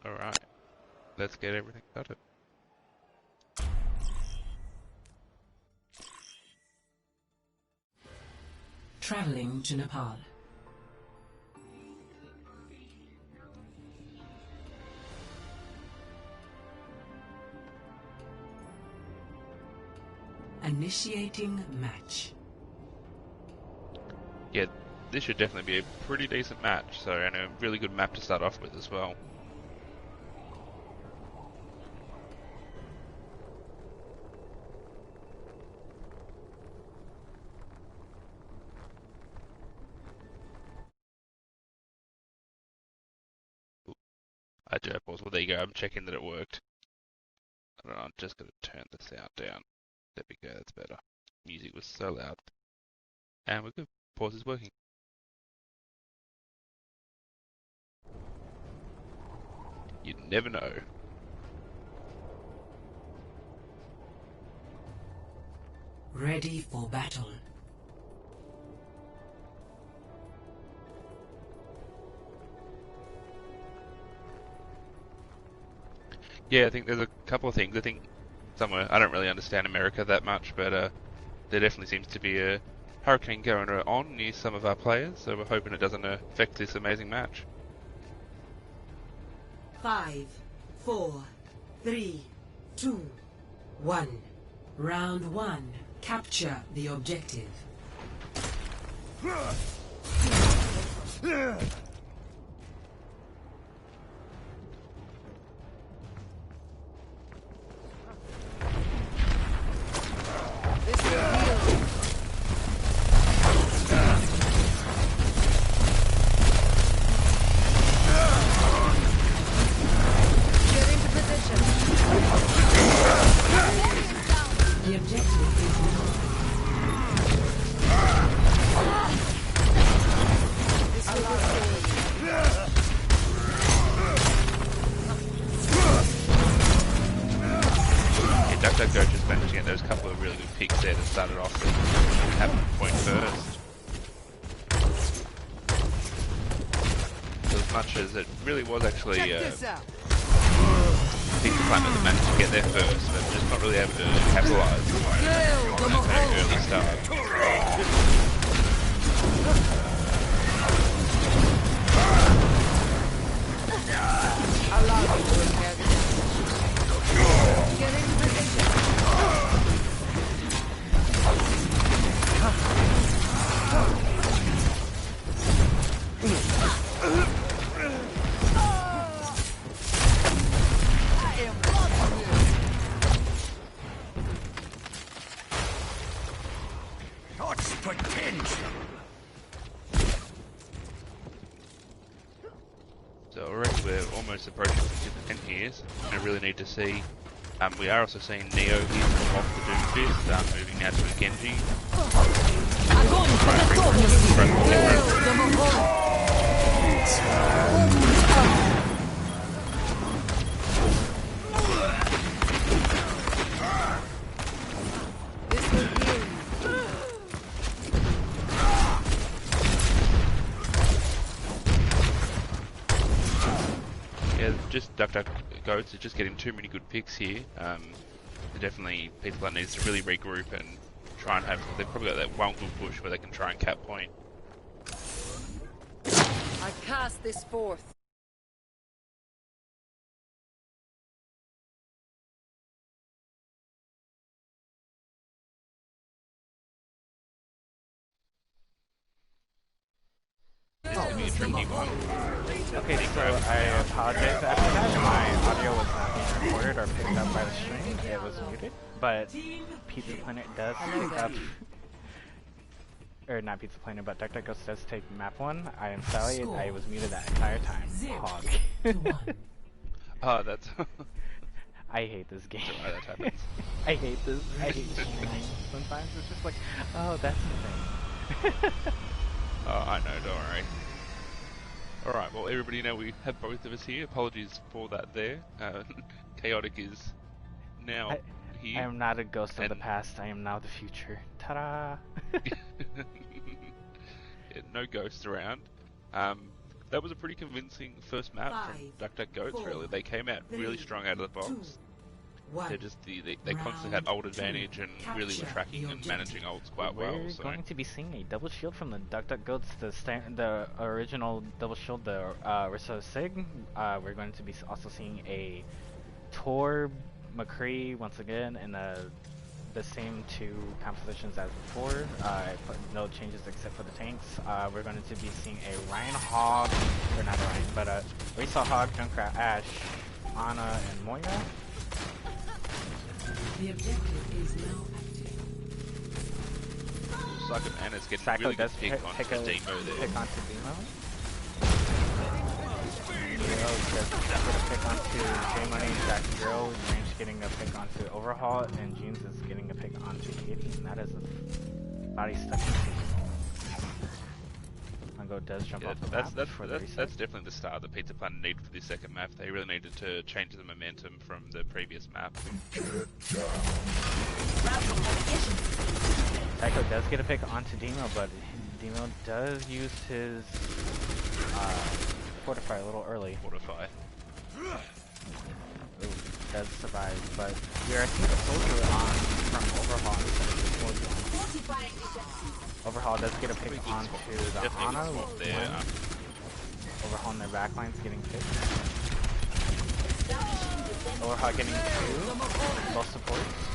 Alright, let's get everything started. Traveling to Nepal. Initiating match. Yeah, this should definitely be a pretty decent match, so and a really good map to start off with as well. I do pause. Well, there you go. I'm checking that it worked. I don't know, I'm just going to turn the sound down. There we go, that's better. Music was so loud. And we're good. Pause is working. You never know. Ready for battle. Yeah, I think there's a couple of things. I think somewhere, I don't really understand America that much, but there definitely seems to be a hurricane going on near some of our players, so we're hoping it doesn't affect this amazing match. 5, 4, 3, 2, 1. Round 1. Capture the objective. The objective is DuckDuckGo just managed to get those couple of really good picks there that started off and have a point first. So as much as it really was actually Pizza Planet that managed to get there first, but just not really able to capitalise on that very early start. So I reckon we're almost approaching 50% here, and I really need to see. We are also seeing Neo here come off the Doomfist, moving now to a Genji. Yeah, just DuckDuckGo is just getting too many good picks here. Definitely, people that needs to really regroup and try and have. They've probably got that one good push where they can try and cap point. I cast this forth. This could be a tricky one. Okay, so I apologize after that. My audio was not being recorded or picked up by the stream. It was muted. But Pizza Planet does pick up... Or not Pizza Planet, but DuckDuckGo does take map 1. I am sorry, I was muted that entire time. Hog. Oh, that's... I hate this game. Right, that happens. I hate this. I hate streaming. Sometimes it's just like, oh, that's the thing. Oh, I know, don't worry. Alright, well everybody know we have both of us here. Apologies for that there. Chaotic is now here. I am not a ghost of the past, I am now the future. Ta-da! Yeah, no ghosts around. that was a pretty convincing first map from DuckDuckGoats. Really, they came out really strong out of the box. They're just they constantly had ult advantage and really were tracking and managing ults quite well. We're So going to be seeing a double shield from the DuckDuckGoats, the original double shield, the Risso Sig. We're going to be also seeing a Torb McCree once again in the same two compositions as before. No changes except for the tanks. We're going to be seeing a Ryan Hog, or not Ryan, but a Risa Hog, Junkrat, Ash, Ana, and Moira. The objective is now active. looks like Anna's getting Psycho really good does pick onto Demo there. Pick onto Demo. Does get a pick onto J-Money, Jack Drill, Range getting a pick onto Overhaul, and Jeans is getting a pick onto Katie, and that is a body stuck in Mango does jump off the map for the reset. That's definitely the start that Pizza Planet needed for this second map. They really needed to change the momentum from the previous map. Psycho does get a pick onto Demo, but Demo does use his Fortify a little early. Fortify. Ooh, does survive, but we are seeing a soldier on from Overhaul instead of the soldier on. Overhaul does get a pick onto the Ana. Overhaul in their backline's getting picked. Overhaul getting two. Both supports.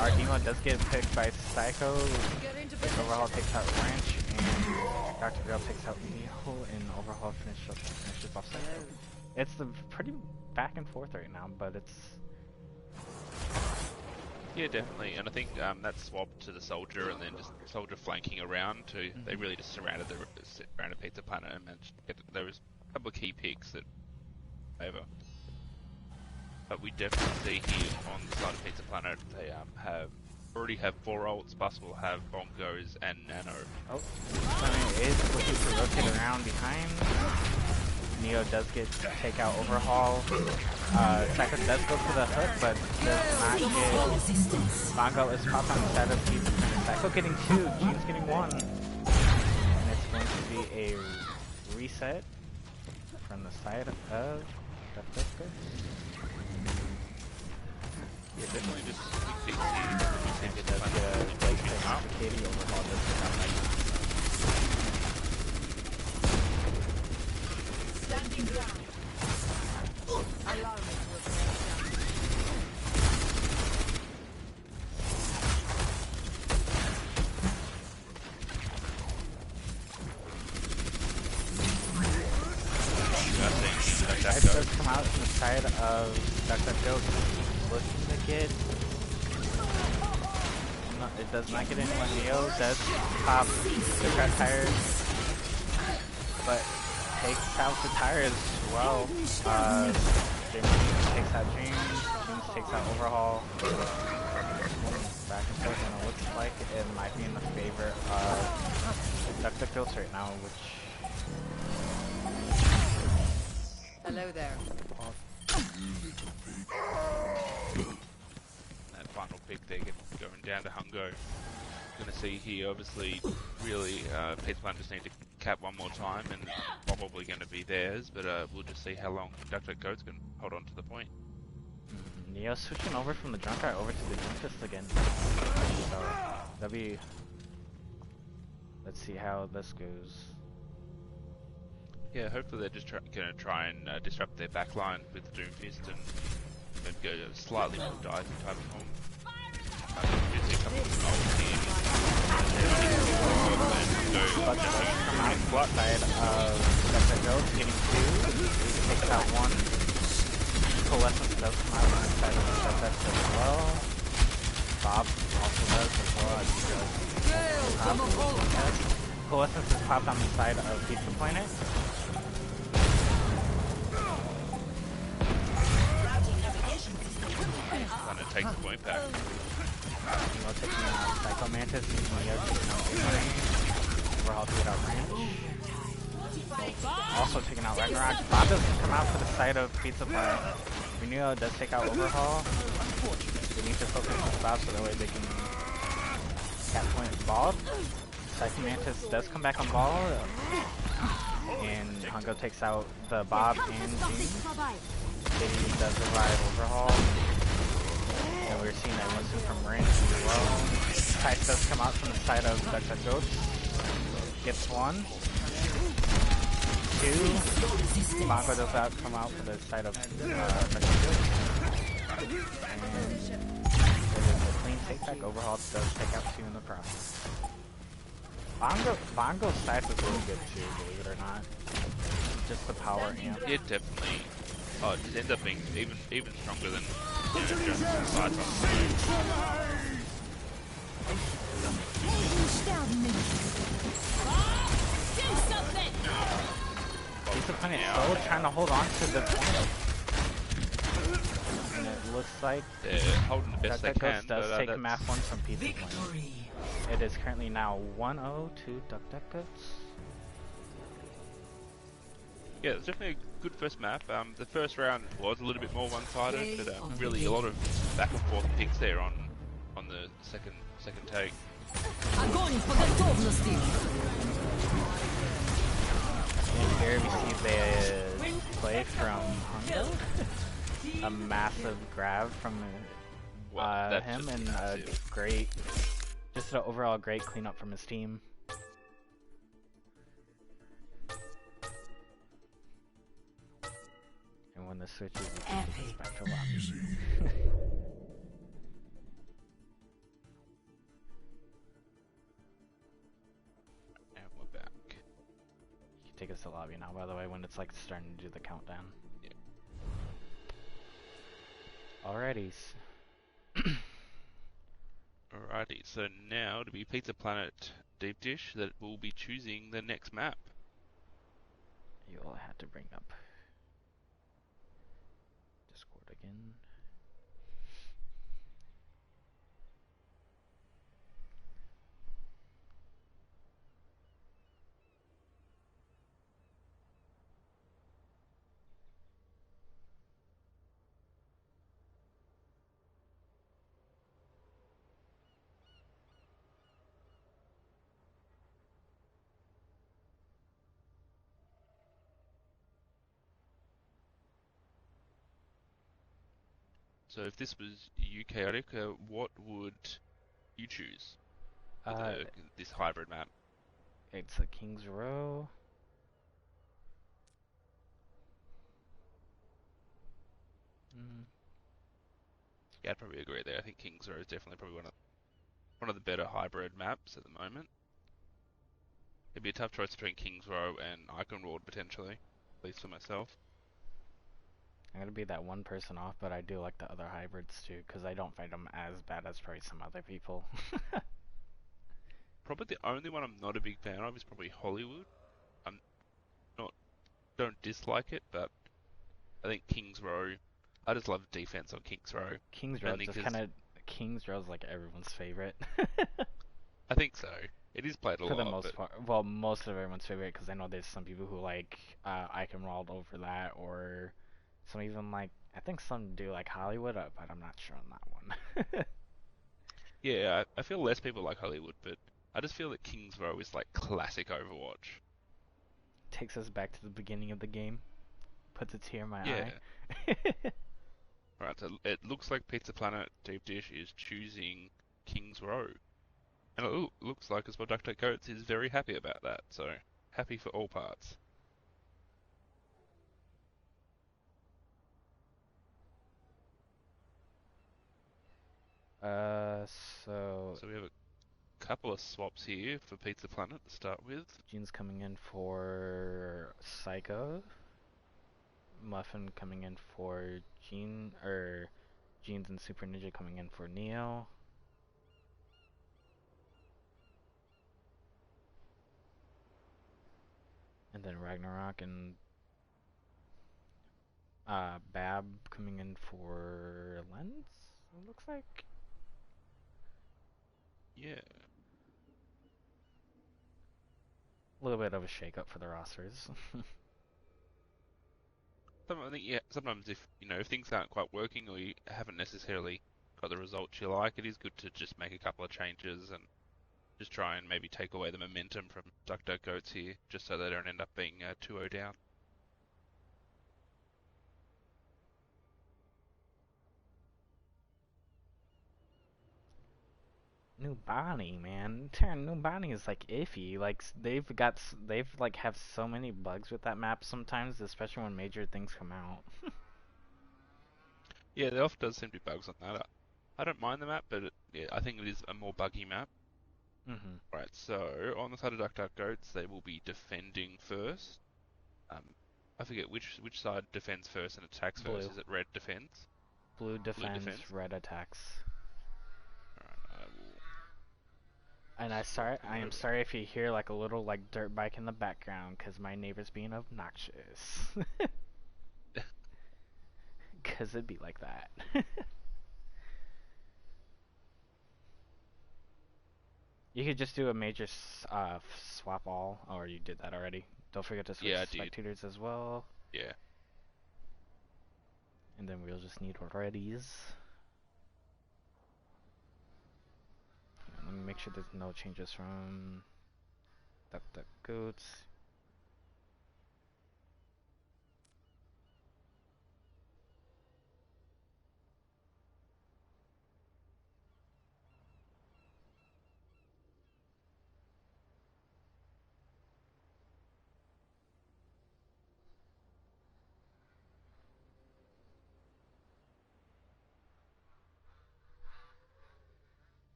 Our Demo does get picked by Psycho. Overhaul takes out Ranch, and Dr. Girl takes out Neil, and Overhaul finishes off Psycho. It's the pretty back and forth right now, but it's... Yeah, definitely, and I think that swap to the soldier and then just soldier flanking around too. They really just surrounded Pizza Planet and managed to get there was a couple of key picks that favor. But we definitely see here on the side of Pizza Planet they already have 4 ults. Bus will have Bongos and Nano. Oh, Sunny is looking to rotate around behind. Neo does take out Overhaul. Psycho does go for the hook, but does not get... Bongo is popped on the side of Pizza Planet. Psycho getting 2, Jean's getting 1. And it's going to be a reset from the side of Duck. Yeah, definitely just big And it does get a late pick on Katie. Overhaul does get out like Standing ground. Alarm was Dice does come out from the side of DuckDuckGo, looking to get... No, it does not get anyone. Neo does pop the cut tires, but takes out the tires as well. James takes out James takes out Overhaul. Back and forth, and it looks like it might be in the favor of DuckDuckGo right now, which... Hello there. that final pick there going down to Hungo. Gonna see here obviously really Pizza Planet just need to cap one more time and probably gonna be theirs, but we'll just see how long DuckDuckGo's can hold on to the point. Neo switching over from the Junkrat over to the Junkfist again. So that'll be... Let's see how this goes. Yeah, hopefully they're just gonna try and disrupt their backline with the Doomfist and go slightly more dive type of form. See a couple of ults here. But come out flat side of DuckDuckGo, getting 2. He takes out 1. Coalescence does come out on the side of the DuckDuck as well. Bob also does as well. Coalescence is popped on the side of Pizza Planet. Planet takes the point back. Neo taking out Psycho Mantis, Neo taking out J-Money. Overhaul to get out Ranch. Also taking out Ragnarok. Bob does come out to the side of Pizza Planet. Neo does take out Overhaul. They need to focus on Bob so that way they can Cat point ball. Psychic Mantis does come back on ball. And Hongo takes out the Bob and June. Kitty does revive Overhaul. And we're seeing that Winston from range as well. Tice does come out from the side of Dr. Goats. Gets one. Two. Bongo does come out for the side of Dr. Goats. And it is a clean takeback. Overhaul does take out two in the process. Bongo's scythe is really good too, believe it or not. Just the power amp. Yeah, definitely. Oh, it just ends up being even stronger than Jones' side He's opponent still trying to hold on to the point. And it looks like they're holding the best they can. does take math one from Pizza Point. It is currently now 1-0 to DuckDuckGoats. Yeah, it's definitely a good first map. The first round was a little bit more one-sided, but really a lot of back and forth picks there on the second take. And here we see the play from Hongo. A massive grab from him and a great, just an overall great cleanup from his team. And when the switches, it's back to lobby. And we're back. You can take us to lobby now, by the way, when it's like starting to do the countdown. Yeah. Alrighty. Alrighty, so now it'll be Pizza Planet Deep Dish that will be choosing the next map. You'll have to bring up Discord again. So if this was you, Chaotic, what would you choose for this hybrid map? It's a King's Row. Yeah, I'd probably agree there. I think King's Row is definitely probably one of the better hybrid maps at the moment. It'd be a tough choice between King's Row and Icon Ward potentially, at least for myself. I'm gonna be that one person off, but I do like the other hybrids too, because I don't find them as bad as probably some other people. Probably the only one I'm not a big fan of is probably Hollywood. I'm don't dislike it, but I think King's Row. I just love defense on King's Row. King's Row just King's Row's like everyone's favorite. I think so. It is played a lot. For the most part. Well, most of everyone's favorite, because I know there's some people who like Eichenwald over that, or some even like, I think some do like Hollywood, but I'm not sure on that one. Yeah, I feel less people like Hollywood, but I just feel that King's Row is like classic Overwatch. Takes us back to the beginning of the game. Puts a tear in my eye. Right, so it looks like Pizza Planet Deep Dish is choosing King's Row. And it looks like as well Dr. Coates is very happy about that, so happy for all parts. So we have a couple of swaps here for Pizza Planet to start with. Jean's coming in for Psycho. Muffin coming in for Jean, or Jeans and Super Ninja coming in for Neo. And then Ragnarok and Bab coming in for Lens, it looks like. Yeah. A little bit of a shake-up for the rosters. I think, yeah, sometimes if things aren't quite working or you haven't necessarily got the results you like, it is good to just make a couple of changes and just try and maybe take away the momentum from DuckDuckGoats here, just so they don't end up being 2-0 down. New Bonnie, man. Terran New Bonnie is like iffy. Like they've like have so many bugs with that map sometimes, especially when major things come out. Yeah, there often does seem to be bugs on that. I don't mind the map, but yeah, I think it is a more buggy map. Mm-hmm. Right, so on the side of DuckDuckGoats, they will be defending first. I forget which side defends first and attacks first. Blue. Is it red defends? Blue Blue defends, defends? red attacks. Alright, I will And swap them I am over. sorry if you hear like a little like dirt bike in the background, cause my neighbor's being obnoxious. Cause it'd be like that. You could just do a major swap all, or you did that already. Don't forget to switch Yeah, I did. spectators as well. Yeah. And then we'll just need readies. Let me make sure there's no changes from the goats.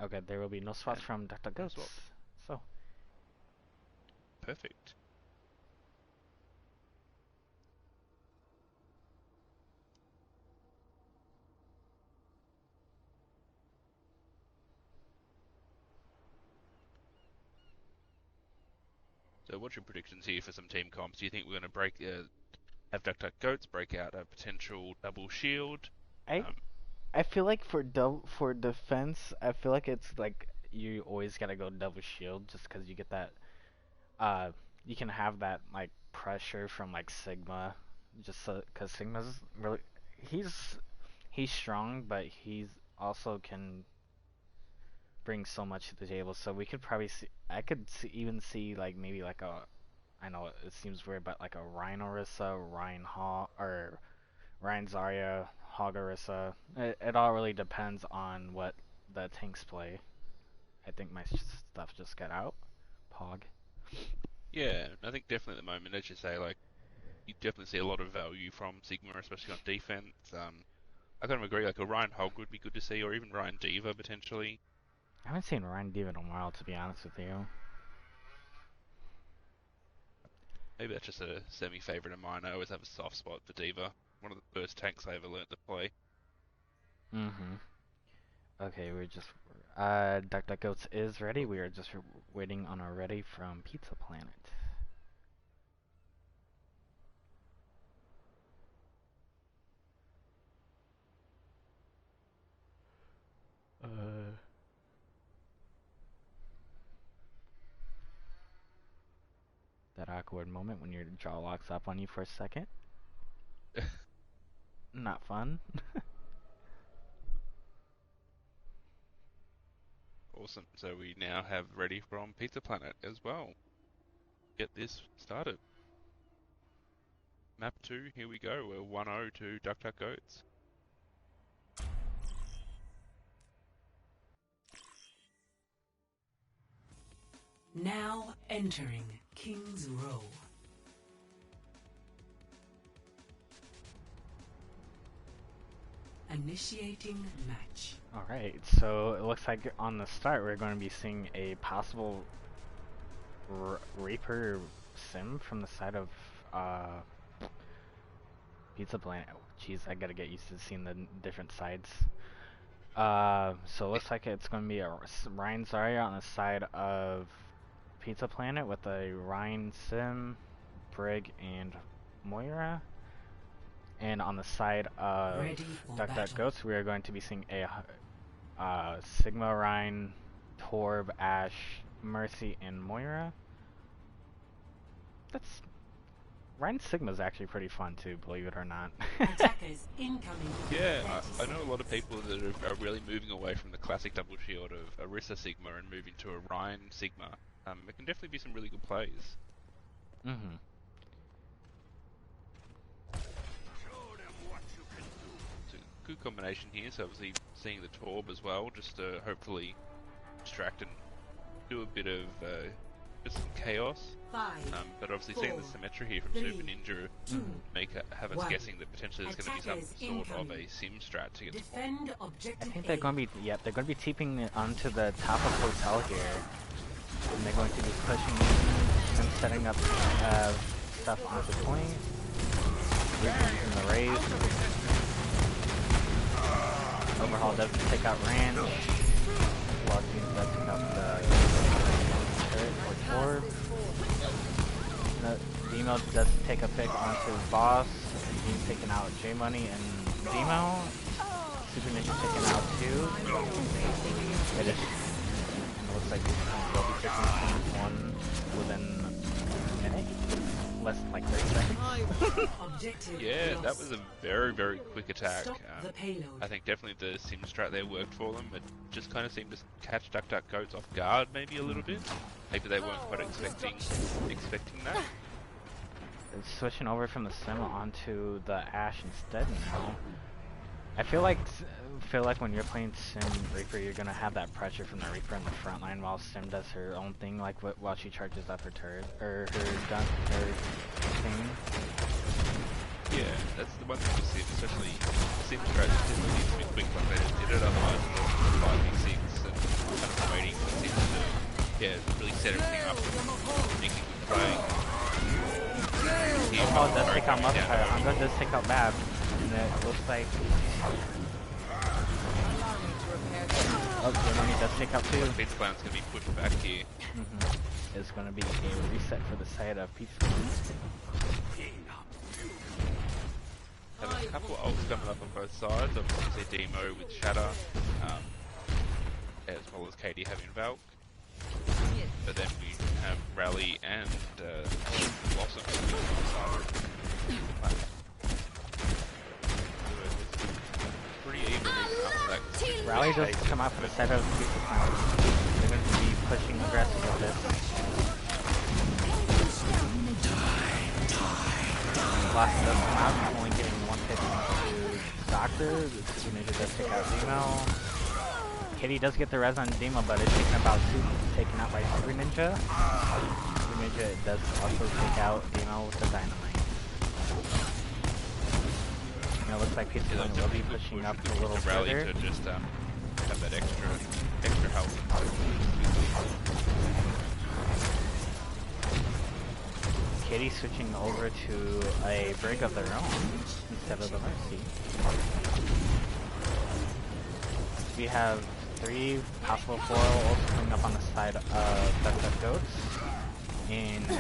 Okay, there will be no swaps And from Dr. no Goats. swap. So, Perfect. So what's your predictions here for some team comps? Do you think we're going to have DuckDuckGoats break out a potential double shield? I Um, I feel like for defense, I feel like it's like you always gotta go double shield just because you get that uh you can have that like pressure from like Sigma, just so because Sigma's really he's he's strong, but he's also can bring so much to the table. So we could probably see I could even see like maybe like a I know it seems weird, but like a Rhine Orisa, Rhine Hall, or Ryan Zarya, Hagarissa. It all really depends on what the tanks play. I think my stuff just got out. Pog. yeah, I think definitely at the moment, as you say, like you definitely see a lot of value from Sigma, especially on defense. I kind of agree. Like a Ryan Hog would be good to see, or even Ryan Diva potentially. I haven't seen Ryan Diva in a while, to be honest with you. Maybe that's just a semi-favorite of mine. I always have a soft spot for Diva. One of the first tanks I ever learnt to play. Mm-hmm. Okay, we're just... Dr. Goats is ready. We are just waiting on our ready from Pizza Planet. That awkward moment when your jaw locks up on you for a second. Not fun. Awesome. So we now have ready from Pizza Planet as well. Get this started. Map 2, here we go. We're 1-0 to DuckDuckGoats. Now entering King's Row. Initiating match. Alright, so it looks like on the start we're going to be seeing a possible Reaper sim from the side of Pizza Planet. Jeez, I gotta get used to seeing the different sides. So it looks like it's going to be a Ryan Zarya on the side of Pizza Planet with a Ryan Sim, Brig, and Moira. And on the side of Ready for Duck battle. Ghost, we are going to be seeing a Sigma, Ryan, Torb, Ash, Mercy, and Moira. That's Ryan Sigma's actually pretty fun too, believe it or not. Attackers incoming. Yeah, I know a lot of people that are really moving away from the classic double shield of Orisa Sigma and moving to a Ryan Sigma. It can definitely be some really good plays. Mm-hmm. It's a good combination here, so obviously seeing the Torb as well, just to hopefully distract and do a bit of just some chaos. But obviously seeing the symmetry here from Super Ninja have us guessing that potentially there's going to be some sort of a sim strat to get the ball. I think they're going to be, yep, they're going to be TPing it onto the top of Hotel here. And they're going to be pushing and setting up stuff onto point. Using the raise. Overhaul does take out Ranch. Logging does take out the turret or Torb. Demo does take a pick onto Boss. He's taking out J-Money and Demo. Super Ninja taken out too. It looks like we'll be taking one within a minute. Less than like 30 seconds. Yeah, that was a very, very quick attack. I think definitely the sim strat there worked for them. It just kind of seemed to catch DuckDuckGoats off guard maybe a little bit. Maybe they weren't quite expecting that. It's switching over from the Sim onto the Ashe instead now. I feel like when you're playing Sim Reaper, you're gonna have that pressure from the Reaper in the front line while Sim does her own thing, like while she charges up her turret or her thing. Yeah, that's the one thing you see, especially Sim strategy needs to be quick like they just did it, otherwise it's 5v6 and kind of waiting for Sim to really set everything up and make a good play. OwO does take out Mustfire, Hango does take out Bab, and it looks like... Oh, J-Money does take out too. Pizza Clown's going to be pushed back here. It's going to be a reset for the side of Pizza Clown. Have a couple of ults coming up on both sides, obviously Demo with Shatter, as well as Katie having Valk. But then we have Rally and Blossom on the side. Pretty even after that. Rally does come out for the side of Pizza Clown. They're going to be pushing aggressive with this. Blossom does come out, only getting one hit to Doctor. The Super Ninja does take out Demo. Katie does get the res on Demo, but it's taken out by Super Ninja. Super Ninja does also take out Demo with the Dynamite. And it looks like Pizza Clown will be pushing up a little further. To just have that extra help. Katie switching over to a Brig of their own instead of the Mercy. We have 3 possible 4 ults coming up on the side of DuckDuckGoats. In 2,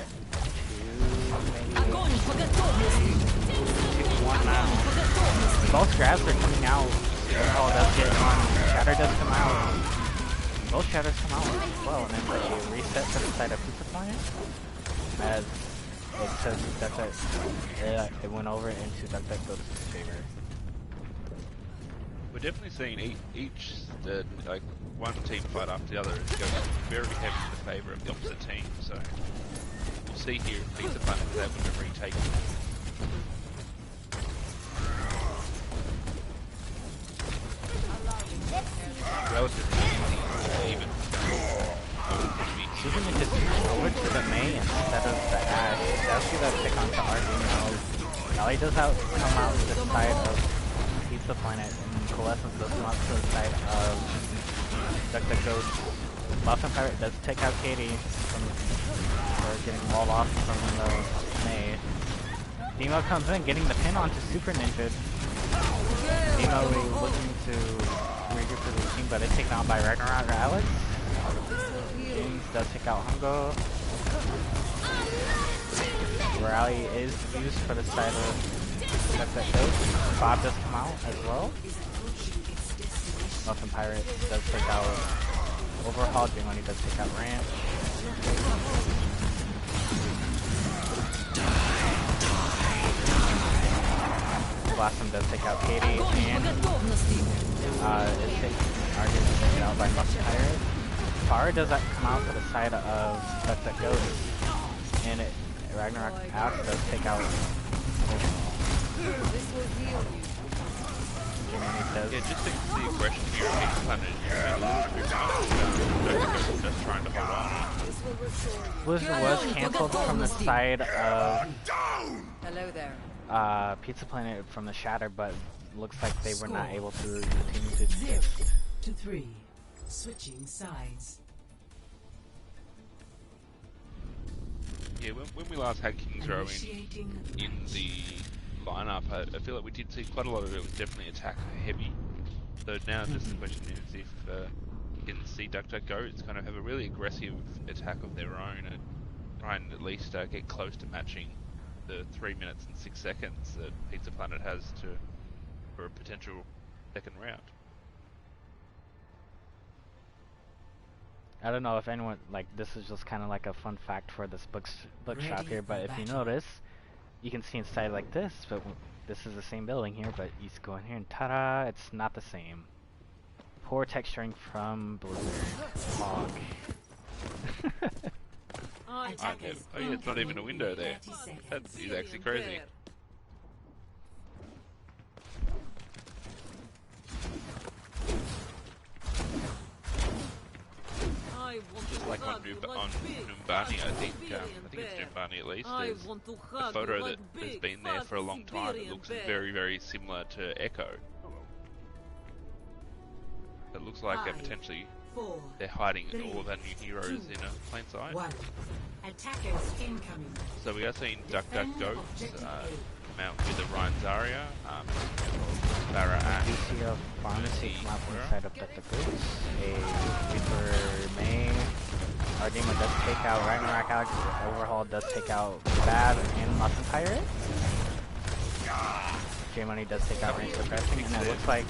maybe 1 now. Both grabs are coming out. OwO does get on. Shatter does come out. Both Shatters come out as well. And then a reset to the side of Pizza Clown. As it says it went over into DuckDuckGoats' favor. We're definitely seeing each like one team fight after the other is going very heavy in the favour of the opposite team. So we'll see here if Pizza Clown is able to retake it. Relatively even. Super Ninja switching over to the Mei instead of the Ashe. Does see that pick onto Ardino. Rally does come out to the side of Pizza Planet, and Coalescence does come out to the side of DuckDuckGoats. Blossom Pirate does take out Katie for getting walled off from the Mei. Demo comes in, getting the pin onto Super Ninja. Demo looking to regroup for the team, but it's taken out by Ragnarok or Alex. James does take out Hungo. Rally is used for the side of DuckDuckGoats. Bob does come out as well. Muffin Pirate does take out Overhaul. J-Money does take out Ranch. Blossom does take out Katie, and it's taken out by Musk Pirate. Far does that come out to the side of that goes, and Ragnarok Axe does take out overall. This will heal you. Yeah, just the aggression here of Pizza Planet just trying to hold on. This will restore you. Blizzard was cancelled from the side of Hello there. Pizza Planet from the Shatter, but looks like they were not able to continue to exist. 0-3. Switching sides. Yeah, when we last had King's Row Initiating in the lineup, I feel like we did see quite a lot of it was definitely attack heavy. So now just the question is if you can see DuckDuckGo kind of have a really aggressive attack of their own and try and at least get close to matching the 3 minutes and 6 seconds that Pizza Planet has for a potential second round. I don't know if anyone, like, this is just kind of like a fun fact for this bookshop Ready here, but for if you battle. notice, you can see inside like this, but this is the same building here, but you just go in here and ta-da, it's not the same. Poor texturing from Blizzard. Fog. Oh yeah, it's not even a window there. That is actually crazy. Just like on Numbani, I think it's Numbani at least, there's a photo that has been there for a long time. It looks very, very similar to Echo. It looks like potentially they're hiding all of our new heroes in plain sight. Attackers incoming. So we are seeing DuckDuckGo come out with the Ryan Zarya, Barra Ash, DCO Pharmacy come out from the side of DuckDuckGo. A Reaper May. Ardema does take out Ragnarok Alex. Overhaul does take out Bab and Muscle Pirate. J-Money does take out Range Suppressing, and it looks like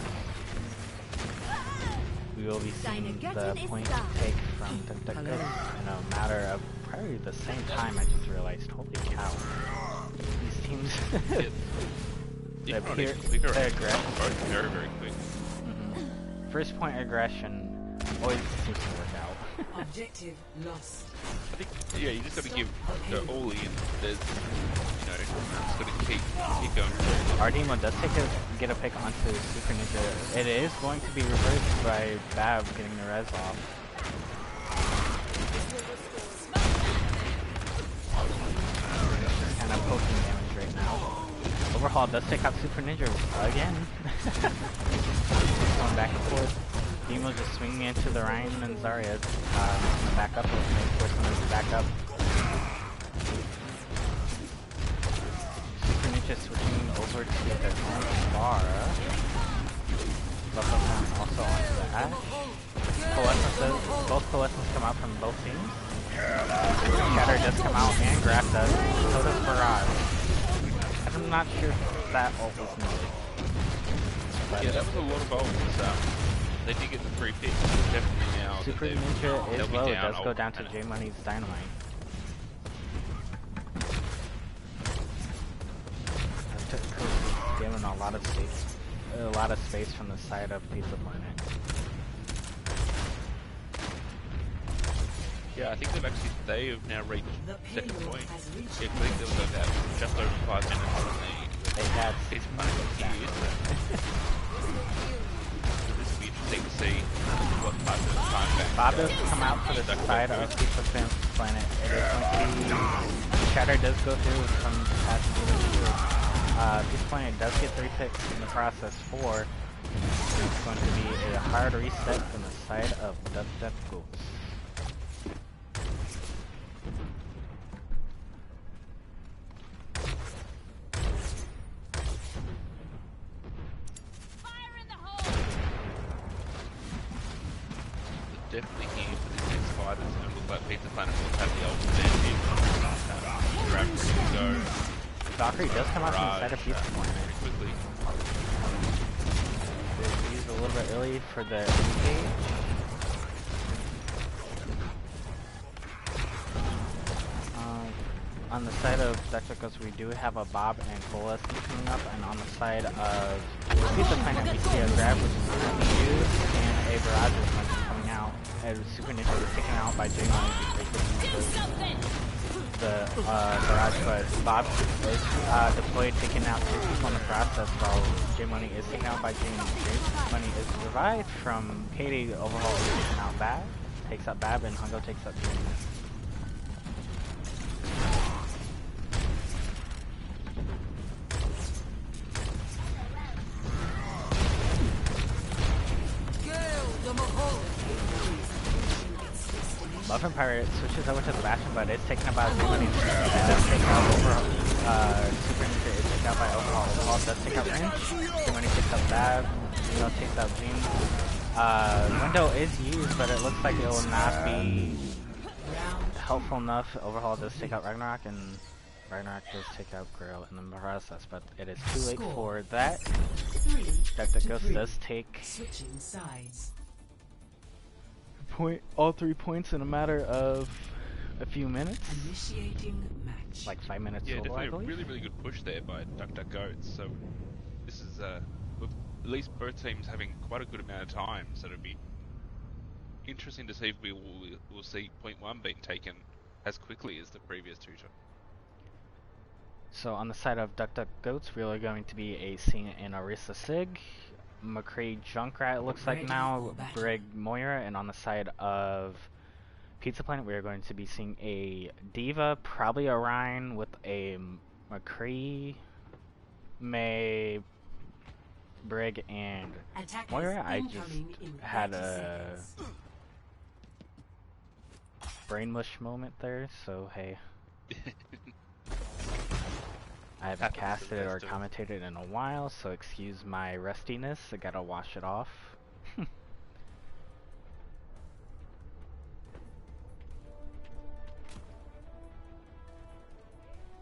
we will be seeing the point take from DuckDuckGo in a matter of probably the same time. I just realized, holy cow, these teams they're aggressive. Both very, very quick. First point aggression always seems to work out. Objective lost. I think, yeah, you just got to give the all in. There's, just got to keep going. Ardemo does get a pick onto Super Ninja. It is going to be reversed by Bab getting the res off. Kind of poking damage right now. Overhaul does take out Super Ninja again. Going back and forth. Demo's just swinging into the Ryan and Zarya. Gonna back up. Force them to back up. Super Ninja switching over to their own bar. Buffalo also onto the Ash. Both Coalescence come out from both teams. Shatter does come out and Graph does. So does Barrage. I'm not sure if that ult was needed. Yeah, that was a lot of ults. They did get the free pick. Definitely now. Super Ninja is low. It does go down to J-Money's Dynamite. Given a lot of space from the side of Pizza Planet. Yeah, I think they have now reached The second payload point. has reached Yeah, I think there was about just over 5 minutes on They had Pizza Planet got here. So this will be interesting to see what type of time back. Bob does come out for the side of Pizza Planet. It is going to be Shatter does go through with some passages. Pizza Planet does get 3 picks in the process. 4. It's going to be a hard reset from the side of DuckDuckGo. Definitely here for these next fighters, and it looks like Pizza Planet will have the ultimate grab ready to go. Valkyrie does come out from the side of Pizza Planet. Pretty quickly. They used a little bit early for the engage. On the side of Dexicos, we do have a Bob and Coalescence coming up, and on the side of Pizza Planet, we see a Grab, which is currently used, and a Barrage is going to be coming out. And Super Ninja is taken out by J Money before the Barrage, but Bob is deployed, taking out 2 people in the process, while J Money is taken out by J Money is revived from Katie. Overhaul is taken out Bab, takes out Bab, and Hungo takes out J Money. Love and Pirate switches over to the Bastion, but it's taken out by J Money. It does take out Overhaul. Super Ninja is taken out by Overhaul. Overhaul does take out Range. J Money takes out Bab. Nino takes out Jean. Window is used, but it looks like it will not be helpful enough. Overhaul does take out Ragnarok, and Ragnarok does take out Grail in the process, but it is too late for that. Dr. Ghost does take Switching sides. all 3 points in a matter of a few minutes. Initiating match. Like 5 minutes Yeah, total, I definitely a believe. really good push there by DuckDuckGo. So this is with at least both teams having quite a good amount of time. So it'll be interesting to see if we'll see point 1 being taken as quickly as the previous 2 times. So on the side of DuckDuckGoats, we are going to be seeing an Orisa Sig, McCree Junkrat it looks like Ready now, for battle. Brig Moira, and on the side of Pizza Planet, we are going to be seeing a Diva, probably a Rhine with a McCree, May, Brig, and Attackers Moira. I just incoming in had 30 a seconds. brain mush moment there, so hey. I haven't Happens to the casted or best of us. commentated in a while, so excuse my rustiness. I gotta wash it off.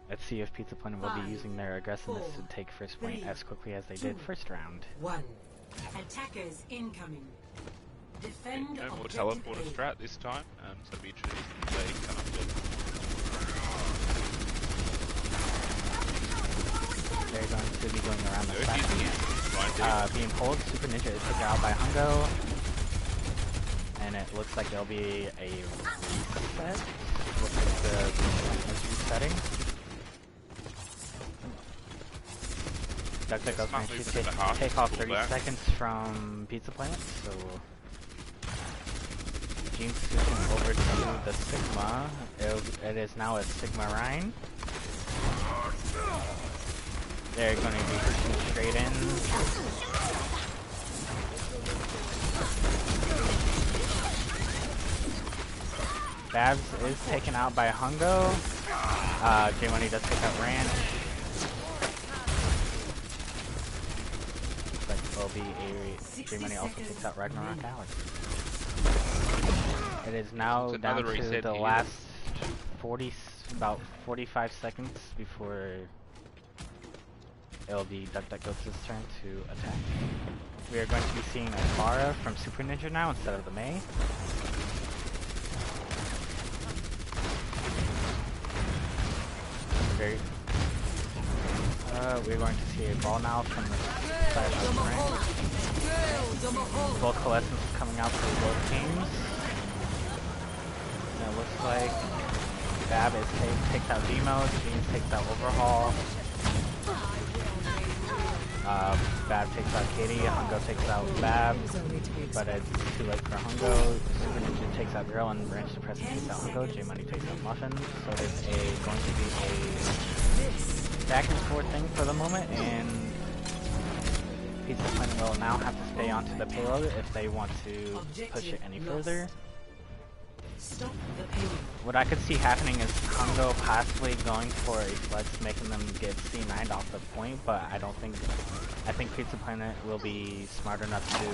Let's see if Pizza Planet will be 5, using their aggressiveness 4, to take first point 3, as quickly as they did 2, first round. 1. Attackers incoming. Defend No more objective teleporter A. strat this time, so it'll be interesting if they come up with. They're going to be going around the Go back. again. Being pulled, Super Ninja is taken out by Hungo. And it looks like there'll be a reset. Looks like the resetting. DuckDuckGo's going Smart move to in the half take to off pull 30 back. seconds from Pizza Planet, so Jean's switching over to the Sigma. It is now a Sigma Rhine. They're going to be pushing straight in. Babs is taken out by Hungo. J-Money does take out Ranch. Looks like there'll be a J-Money also takes out Ragnarok Alex. It is now It's down another to reset the here. last about 45 seconds before it'll be DuckDuckGoats' turn to attack. We are going to be seeing a Pharah from Super Ninja now instead of the Mei. We're going to see a ball now from the side of the ring. Both Coalescence coming out for both teams. And it looks like Bab takes out Demo, Jeans takes out Overhaul. Bab takes out Katie, Hungo takes out Bab, but it's too late for Hungo. Super Ninja takes out Girl, and Branch Suppressor takes out Hungo. J-Money takes out Muffin. So there's going to be a back and forth thing for the moment, and Pizza Planet will now have to stay onto the payload if they want to push it any further. Stop the payload. What I could see happening is Hungo possibly going for a flex, making them get C9'd off the point, but I think Pizza Planet will be smart enough to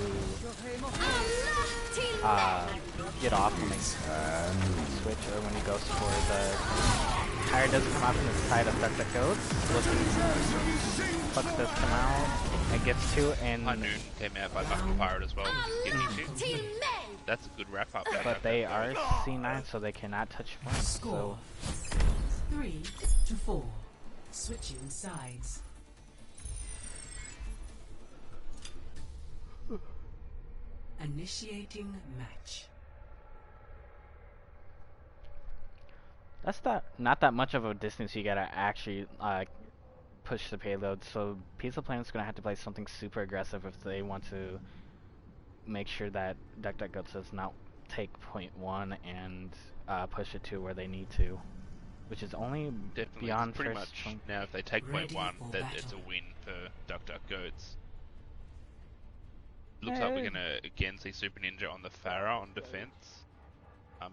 get off when they switch, or when he goes for the tire does come out from the side of DuckDuckGoats. Flux does come out and gets two, and High Noon came out by Buckle Pirate as well, which is getting two. That's a good wrap up. but they are C9, so they cannot touch points. So 3 to 4. Switching sides. Initiating match. That's not that much of a distance you gotta actually push the payload. So Pizza Planet's gonna have to play something super aggressive if they want to make sure that DuckDuckGo does not take point one and push it to where they need to, which is only Definitely, beyond pretty first much point. now if they take point Ready one, for that battle. it's a win for DuckDuckGo. Looks like we're gonna again see Super Ninja on the Pharah on defense,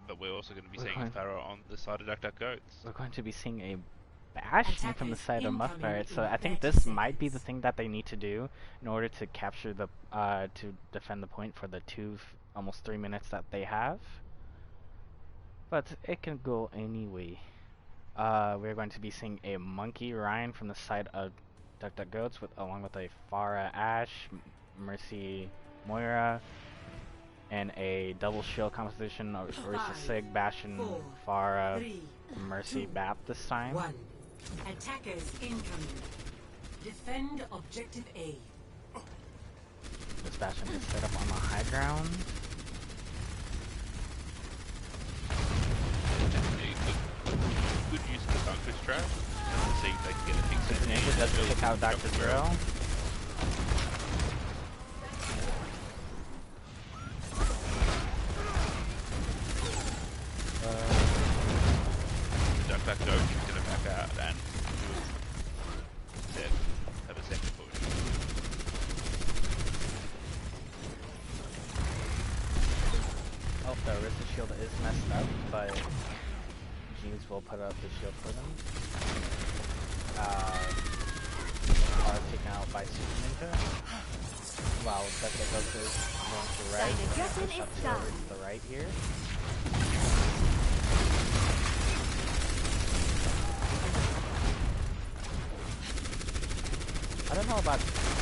but we're also gonna be seeing a Pharah on the side of DuckDuckGo. We're going to be seeing a bash from the Attackers side of Muff incoming Barrett, so in I think 30 this might be the seconds. thing that they need to do in order to capture the to defend the point for the almost 3 minutes that they have. But it can go anyway. We're going to be seeing a Monkey Ryan from the side of DuckDuckGoats along with a Pharah Ash, Mercy Moira, and a double shield composition of Orisa Sig, Bastion, 4, Pharah, 3, Mercy 2, Bap this time. 1. Attackers incoming. Defend objective A. This Bastion is set up on the high ground. Definitely good use of the bunker strat. Let's see if they can get a big set. Ninja does pick out Dr. Drill. DuckDuckGo is gonna back out and have a second push. Oh, the Orisa shield is messed up, but Jeans will put up the shield for them. Are taken out by Super Ninja. Wow, DuckDuckGo is going to right. Push up towards the right here. I don't know about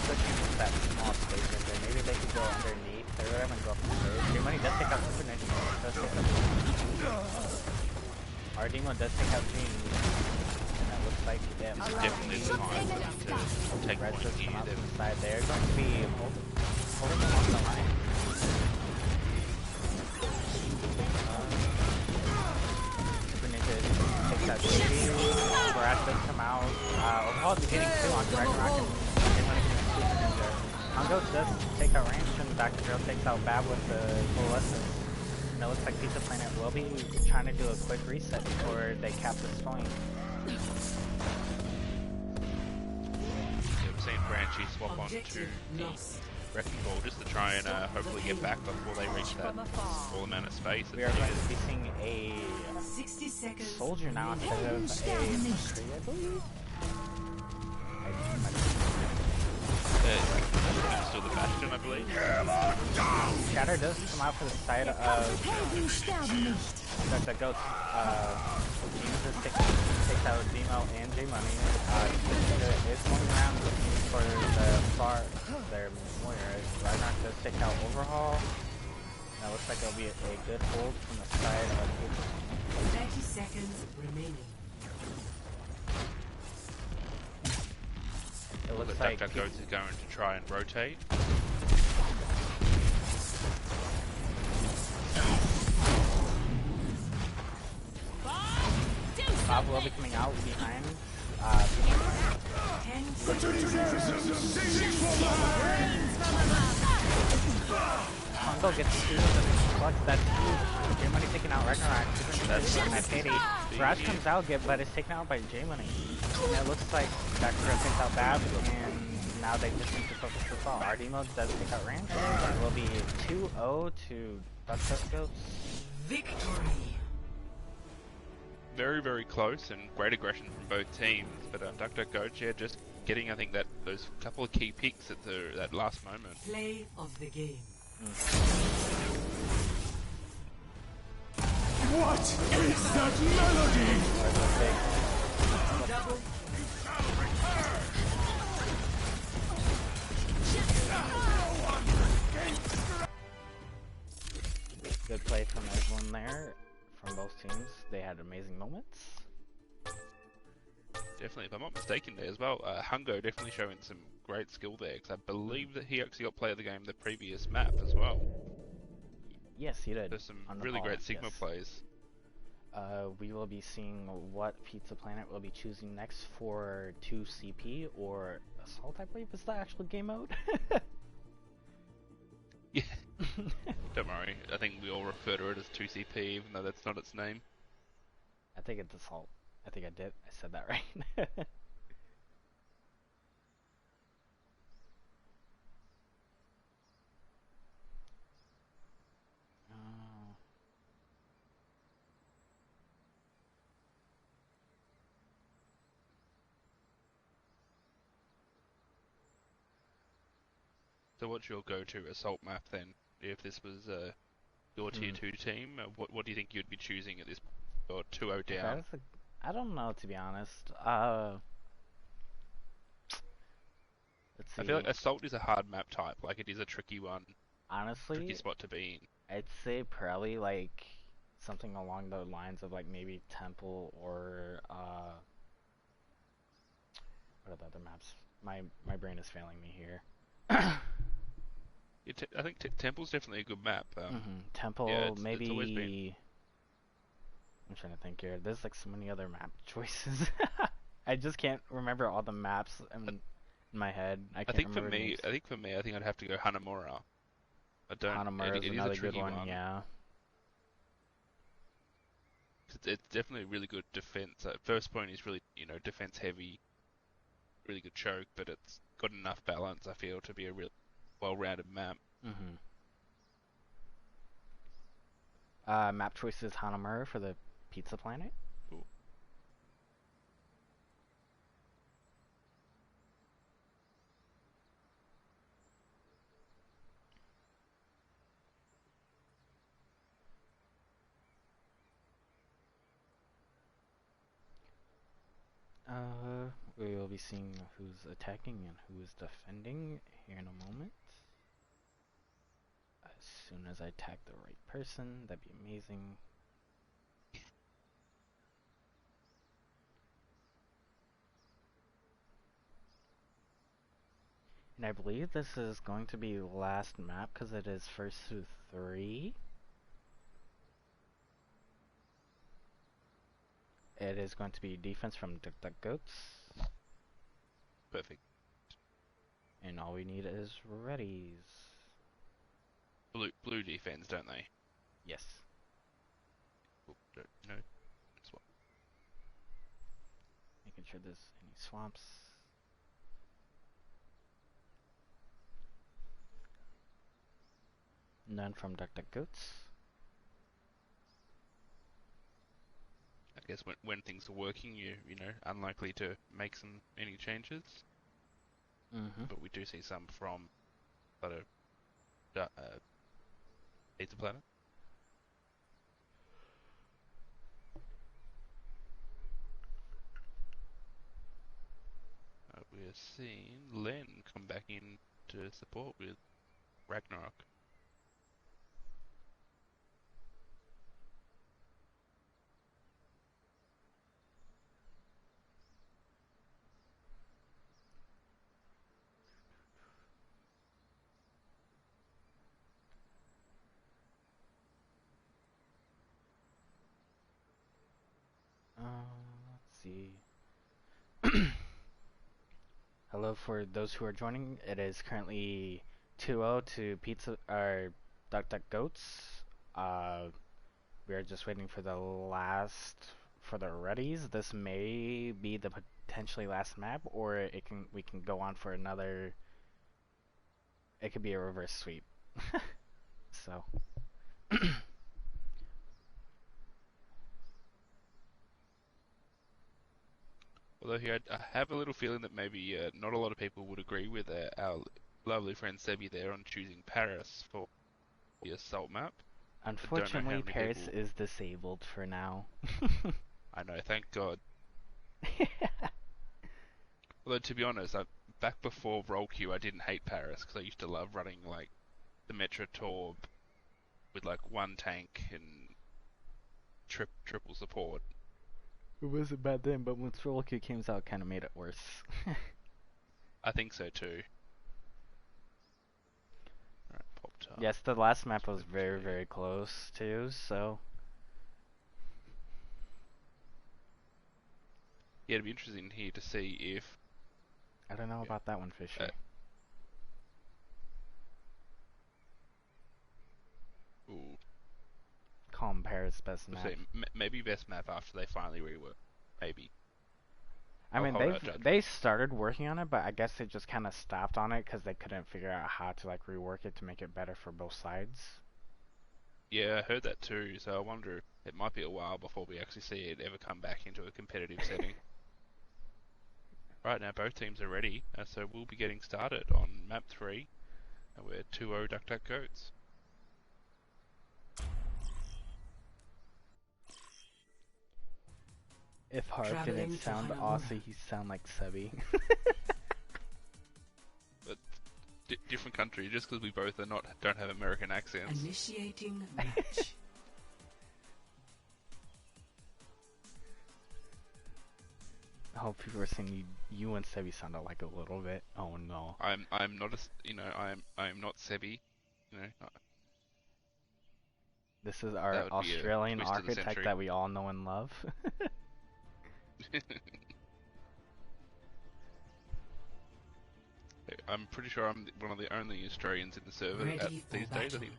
pushing that small space right there. Maybe they could go underneath or whatever and go up the stairs. Your money does take out Super Ninja. Does take out our Demo does take out Gene. And that looks like them. Definitely the time to take Red point just here. come out They've from the side. They're going to be holding them on the line. Super Ninja takes out Gene. Brad does come out. Overhaul is getting two on Ragnarok and Super Ninja. Hongo does take out range and Dr. Drill takes out Bab with the Coalescence. And it looks like Pizza Planet will be trying to do a quick reset before they cap this point. We've seen Branchy swap on to Objective the lost. Wrecking Ball just to try and hopefully get back before they reach that full amount of space. We are going to be seeing a 60 seconds. soldier now instead of a McCree, I believe. Still the Bastion, I believe. Shatter does come out for the side of DuckDuckGo. Jesus takes out Demo and J-Money. Is going around looking for their Moira. Ragnarok does take out Overhaul. That looks like it'll be a good hold from the side of 30 seconds remaining. it looks The like DuckDuckGo is going to try and rotate. Bob will be coming out behind. 10 seconds. Hongo gets two of them. Clutch, that's huge. J-Money taking out Ragnarok. That's at payday. Raj comes out, but it's taken out by J-Money. And it looks like Dr. Drill takes out Bab, and now they just need to focus this all. Ardemo does take out Ranch. It will be 2-0 to DuckDuckGo. Victory. Very, very close and great aggression from both teams. But DuckDuckGo, yeah, just getting, I think, those couple of key picks at that last moment. Play of the game. What is that melody? Double. Good play from everyone there, from both teams. They had amazing moments. Definitely, if I'm not mistaken there as well, Hungo definitely showing some great skill there, because I believe that he actually got play of the game the previous map as well. Yes, he did. There's some on really great Nepal, Sigma yes. plays. We will be seeing what Pizza Planet will be choosing next for 2CP or Assault, I believe is the actual game mode. Yeah, don't worry, I think we all refer to it as 2CP, even though that's not its name. I think it's Assault. I think I said that right. Oh. So what's your go-to assault map then? If this was your tier 2 team, what do you think you'd be choosing at this point? Or 2-0 down? I don't know, to be honest. Let's I feel like see. assault is a hard map type, like it is a tricky one, tricky Honestly, spot to be in. I'd say probably like something along the lines of like maybe Temple or what are the other maps? My brain is failing me here. I think Temple's definitely a good map. Temple, Yeah, it's always been. maybe. I'm trying to think here. There's like so many other map choices. I just can't remember all the maps in my head. I can't remember names. I think I'd have to go Hanamura. I don't. Hanamura is It is a another good tricky one, yeah. It's definitely a really good defense. First point is really, defense heavy, really good choke, but it's got enough balance, I feel, to be a real well-rounded map. Map choice is Hanamura for the Pizza Planet. Cool. We will be seeing who's attacking and who is defending here in a moment. As soon as I tag the right person, that'd be amazing. And I believe this is going to be last map because it is first to 3. It is going to be defense from Duck Duck Goats. Perfect. And all we need is readies. Blue defense, don't they? Yes. Cool. No. Swap. Making sure there's any swaps. None from Duck Duck Goats. I guess when things are working, unlikely to make any changes. But we do see some from Pizza Planet. We're seeing Len come back in to support with Ragnarok. Let's see. Hello for those who are joining. It is currently 2-0 to Pizza or Duck Duck Goats. We are just waiting for the readies. This may be the potentially last map, or we can go on for another. It could be a reverse sweep. So. Although here, I have a little feeling that maybe not a lot of people would agree with our lovely friend Sebi there on choosing Paris for the assault map. Unfortunately, Paris is disabled for now. I know, thank God. Although, to be honest, back before Roll Queue, I didn't hate Paris, because I used to love running, like, the Metro Torb with, like, one tank and triple support. It wasn't bad then, but when Stroll came out, it kind of made it worse. I think so too. Alright, popped up. Yes, the last map was very, very close too, so... Yeah, it'd be interesting here to see if... I don't know about that one, Fishy. Ooh, Compare's best we'll map. see. Maybe best map after they finally rework. Maybe. I mean, hold out judgment. they started working on it, but I guess they just kind of stopped on it because they couldn't figure out how to like rework it to make it better for both sides. Yeah, I heard that too, so I wonder if it might be a while before we actually see it ever come back into a competitive setting. Right now, both teams are ready, so we'll be getting started on map 3, and we're 2-0 Duck Duck Goats. If Harv Traveling didn't to sound Hanamura. Aussie, he'd sound like Sebi. But different country, just because we both don't have American accents. Initiating match. I hope people are saying you and Sebi sound like a little bit. Oh no. I'm not I'm not Sebi, you know. This is That our would be a Australian twist of the architect century. that we all know and love. I'm pretty sure I'm one of the only Australians in the server Ready for these days. I battle. think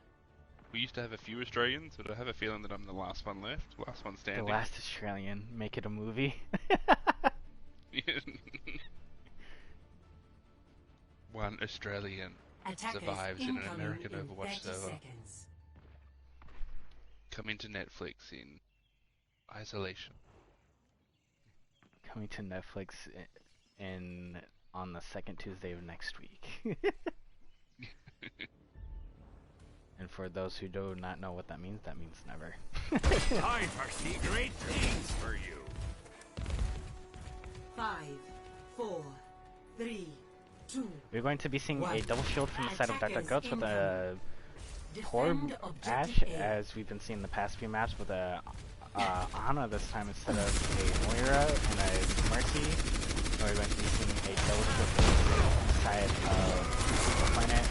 we used to have a few Australians, but I have a feeling that I'm the last one left, last one The standing. last Australian. Make it a movie. One Australian Attackers survives in an incoming American in Overwatch 30 server. seconds. Coming to Netflix in isolation. Coming to Netflix on the second Tuesday of next week. And for those who do not know what that means never. I foresee great things for you. 5, 4, 3, 2. We're going to be seeing a One. double shield from the side of Dr. Attackers Goats with a Torb Defend Ash, objective A. as we've been seeing the past few maps with a Ana this time instead of a Moira and a Mercy. We're going to be seeing a double shield from the side of the planet.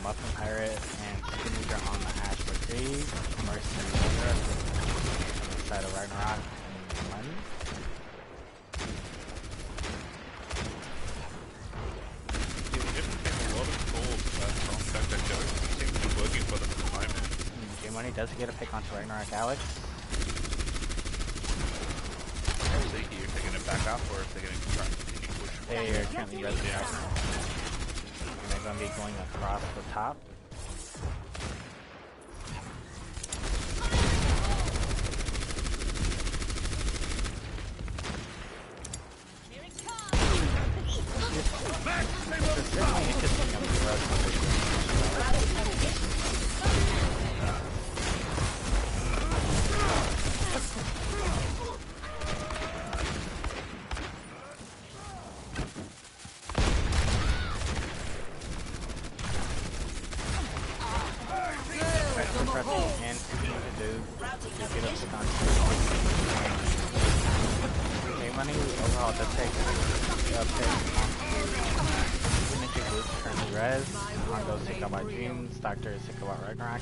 Muffin Pirate and Skin Leader on the Ash McCree, Mercy and Moira on the side of Ragnarok and Len. Yeah, we're definitely getting a lot of calls from Duck Duck Goats. It seems to be working for them at the moment. J-Money does get a pick onto Ragnarok Alex. We'll see here if they're going to back up or if they're going to try and continue to push. They are currently resident. And they're going to be going across the top. It's certainly interesting of the and continue to do get us the content. Okay, money overall does take a pick onto Signature Boots, currently res. Hongo's take out by Jeans, Doctor is take out Ragnarok,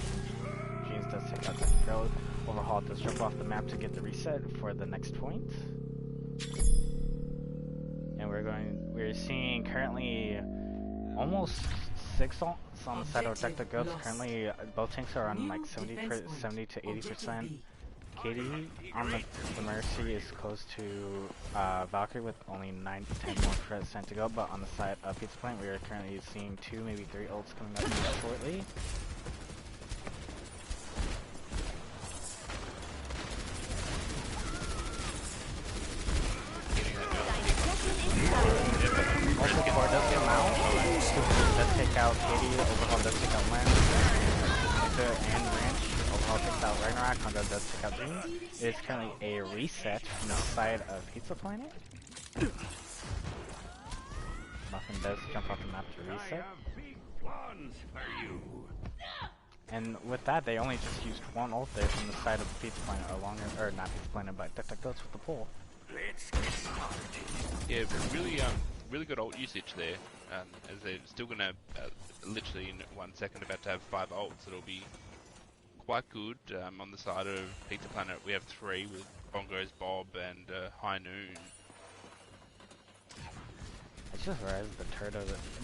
Jeans does take out Dr. Goat. Overhaul does jump off the map to get the reset for the next point. And we're seeing currently almost 6 on the side of Dr. Goats. Currently, both tanks are on like 70 to 80%. KD on the Mercy is close to Valkyrie with only 9 to 10 more percent to go, but on the side of Pizza Plant, we are currently seeing 2, maybe 3 ults coming up shortly. Also, Core does get Mao. Does take out KD. Overhaul does take out Len. And Ranch. Overhaul takes out Ragnarok. Hongo does take out Dream. It is currently a reset from the side of Pizza Planet. Muffin does jump off the map to I reset. have big plans for you. And with that, they only just used one ult there from the side of the Pizza Planet, along, or not Pizza Planet, but DuckDuckGoats with the pull. Let's get started. Yeah, really good ult usage there. As they're still gonna literally in 1 second about to have 5 ults. It'll be quite good. On the side of Pizza Planet, we have 3 with Bongos, Bob, and High Noon. I just realized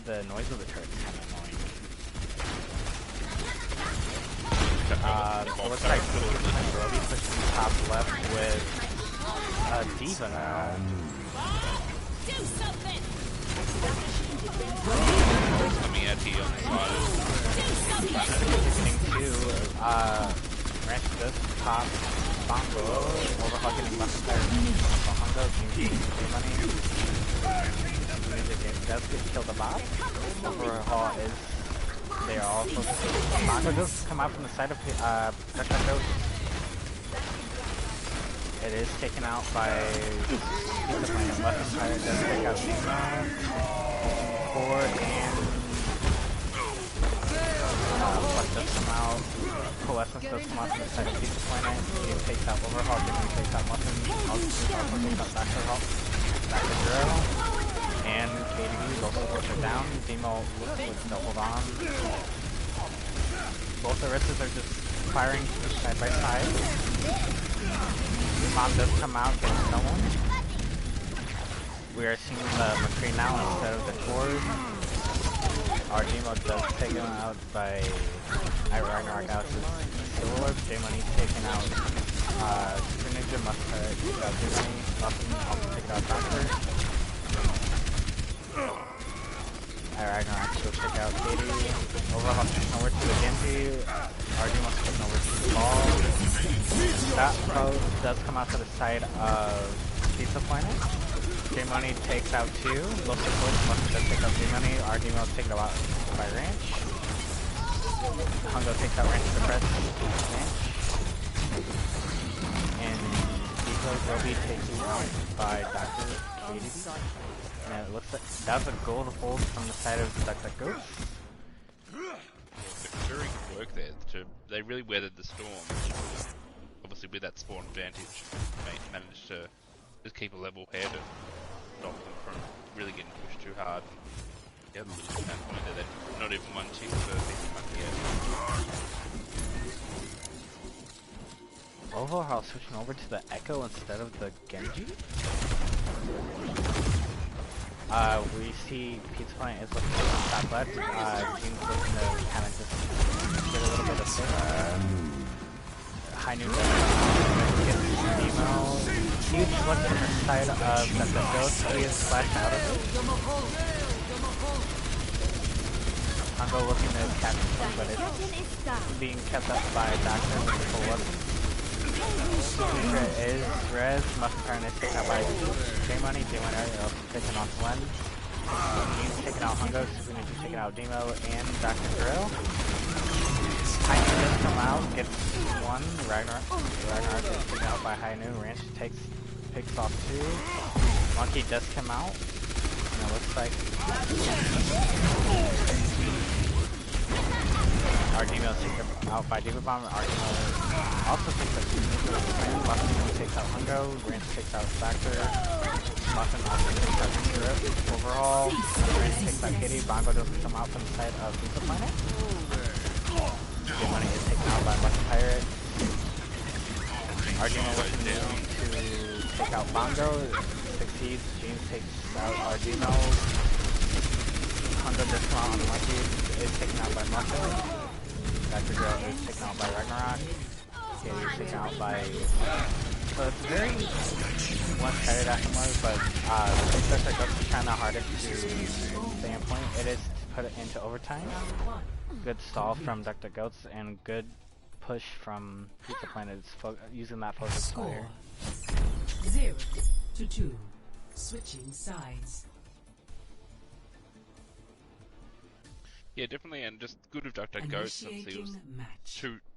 the noise of the turret is kind of annoying. So it looks like we'll be pushing top left with D.Va now. Do something! Coming out here on the side of Getting to, Ranch does pop Bongo, Overhaul getting Mustard, Hongo, money. Music does get killed a lot. Overhaul is, they are all focused. Bongo does come out from the side of DuckDuckGoats. It is taken out by Pizza Planet. Left Pirate does take out Zima. Core and Plus does come out. Coalescence does come out from the side of Pizza Planet. Game takes out Overhaul. Game takes out Muffin. Also takes out Dr. Drill. And KDB also puts it down. Demo looks to hold on. Both Aristas are just firing side by side. Mom does come out, gets no one. We are seeing the McCree now instead of the Cord. Our Demo does take him out by Ragnarok out to Silver. J-Money taken out Super Ninja, Mustard, J-Money, Muffin also taken out Doctor. Ragnarok still take out Katie. Overhaul taking over to the Genji. RD must taking over to the ball. That pro does come out to the side of Pizza Planet. J-Money takes out 2. Los Support must does take out J-Money. RD must take out by Ranch. Hongo takes out Ranch to press Ranch. And Depot will be taken out by Dr. KDB. And it looks like that was a goal to hold from the side of DuckDuckGoats. very good work there. They really weathered the storm. Obviously, with that spawn advantage, managed to just keep a level head and stop them from really getting pushed too hard. Yeah, losing that point there. They're not even 1 tick for this monkey yet. Overhaul switching over to the Echo instead of the Genji. We see Pizza Planet is looking for the top left. Team's looking to kind of just get a little bit of high noon get Nemo. Huge look on the side of the ghost. He is splashed out of it. Hongo looking to catch him, but it's being kept up by Doctor with the full weapon. Secret is Rez, must turn is taken out by J-Money. J-Money also taken off Len. He's taken out Hongo, Super Ninja taken out Demo, and Dr. Drill. High Noon does come out, gets 1. Ragnarok is taken out by High Noon. Ranch picks off 2. Monkey does come out, and it looks like Ardemo is taken out by Diva Bomb. Ardemo also takes out Muffin. Muffin takes out Hongo. Ranch takes out Factor. Muffin also takes out Syrup. Overall, Ranch takes out Kitty. Bongo doesn't come out from the side of Pizza Planet. Money is taken out by Muffin Pirate. Ardemo looking to take out Bongo. Succeeds. James takes out Ardemo. Hongo does come out on Monkey. Is taken out by Muffin. Dr. Drill is taken out by Ragnarok. Katie is taken out by... So it's very one-sided afterwards, but DuckDuckGoats is trying the hardest to stay on point. It is put it into overtime. Good stall from DuckDuckGoats and good push from Pizza Planet using that focus player. 0-2. Switching sides. Yeah, definitely, and just good of DuckDuckGoats since he was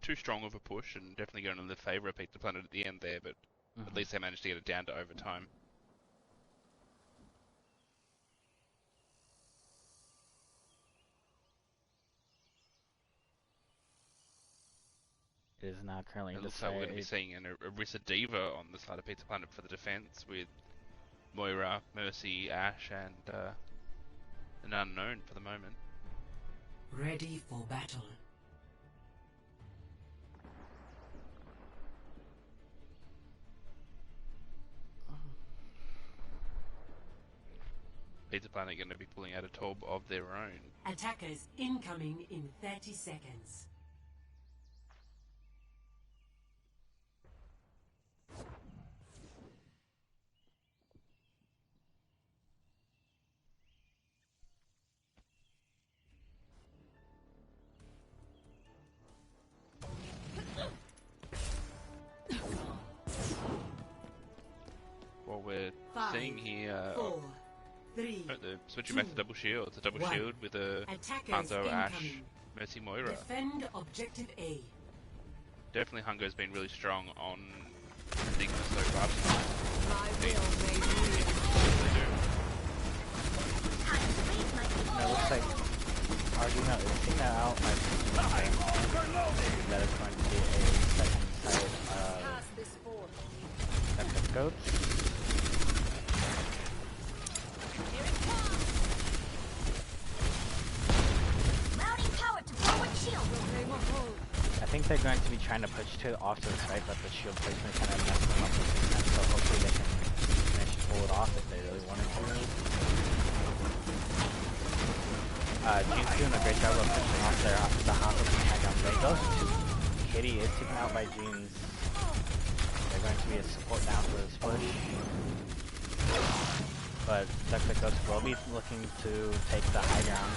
too strong of a push, and definitely going in the favour of Pizza Planet at the end there, but at least they managed to get it down to overtime. It is now currently It looks like we're going to be decided. seeing an Orisa Diva on the side of Pizza Planet for the defense with Moira, Mercy, Ash, and an unknown for the moment. Ready for battle. Pizza Planet going to be pulling out a Torb of their own. Attackers incoming in 30 seconds. What we're 5, seeing here, 4, 3, the switching back to double shield. It's a double 1. shield with a Attackers Hanzo, Ash, incoming. Mercy, Moira. Defend objective A. Definitely Hungo's been really strong on Sigma so far tonight. My will may rule. It looks like Arduino is taking that out by that is going to be a second side Pass this forth. of goats. Here it comes. Routing power to forward shield. I think they're going to be trying to push off to the side, but the shield placement kind of messed them up with that, so hopefully they can manage to pull it off if they really wanted to. June's doing a great job of pushing off there off the hop of the high ground. There goes to Kitty is taken out by June's. They're going to be a support down for this push. But Dr. Ghost will be looking to take the high ground.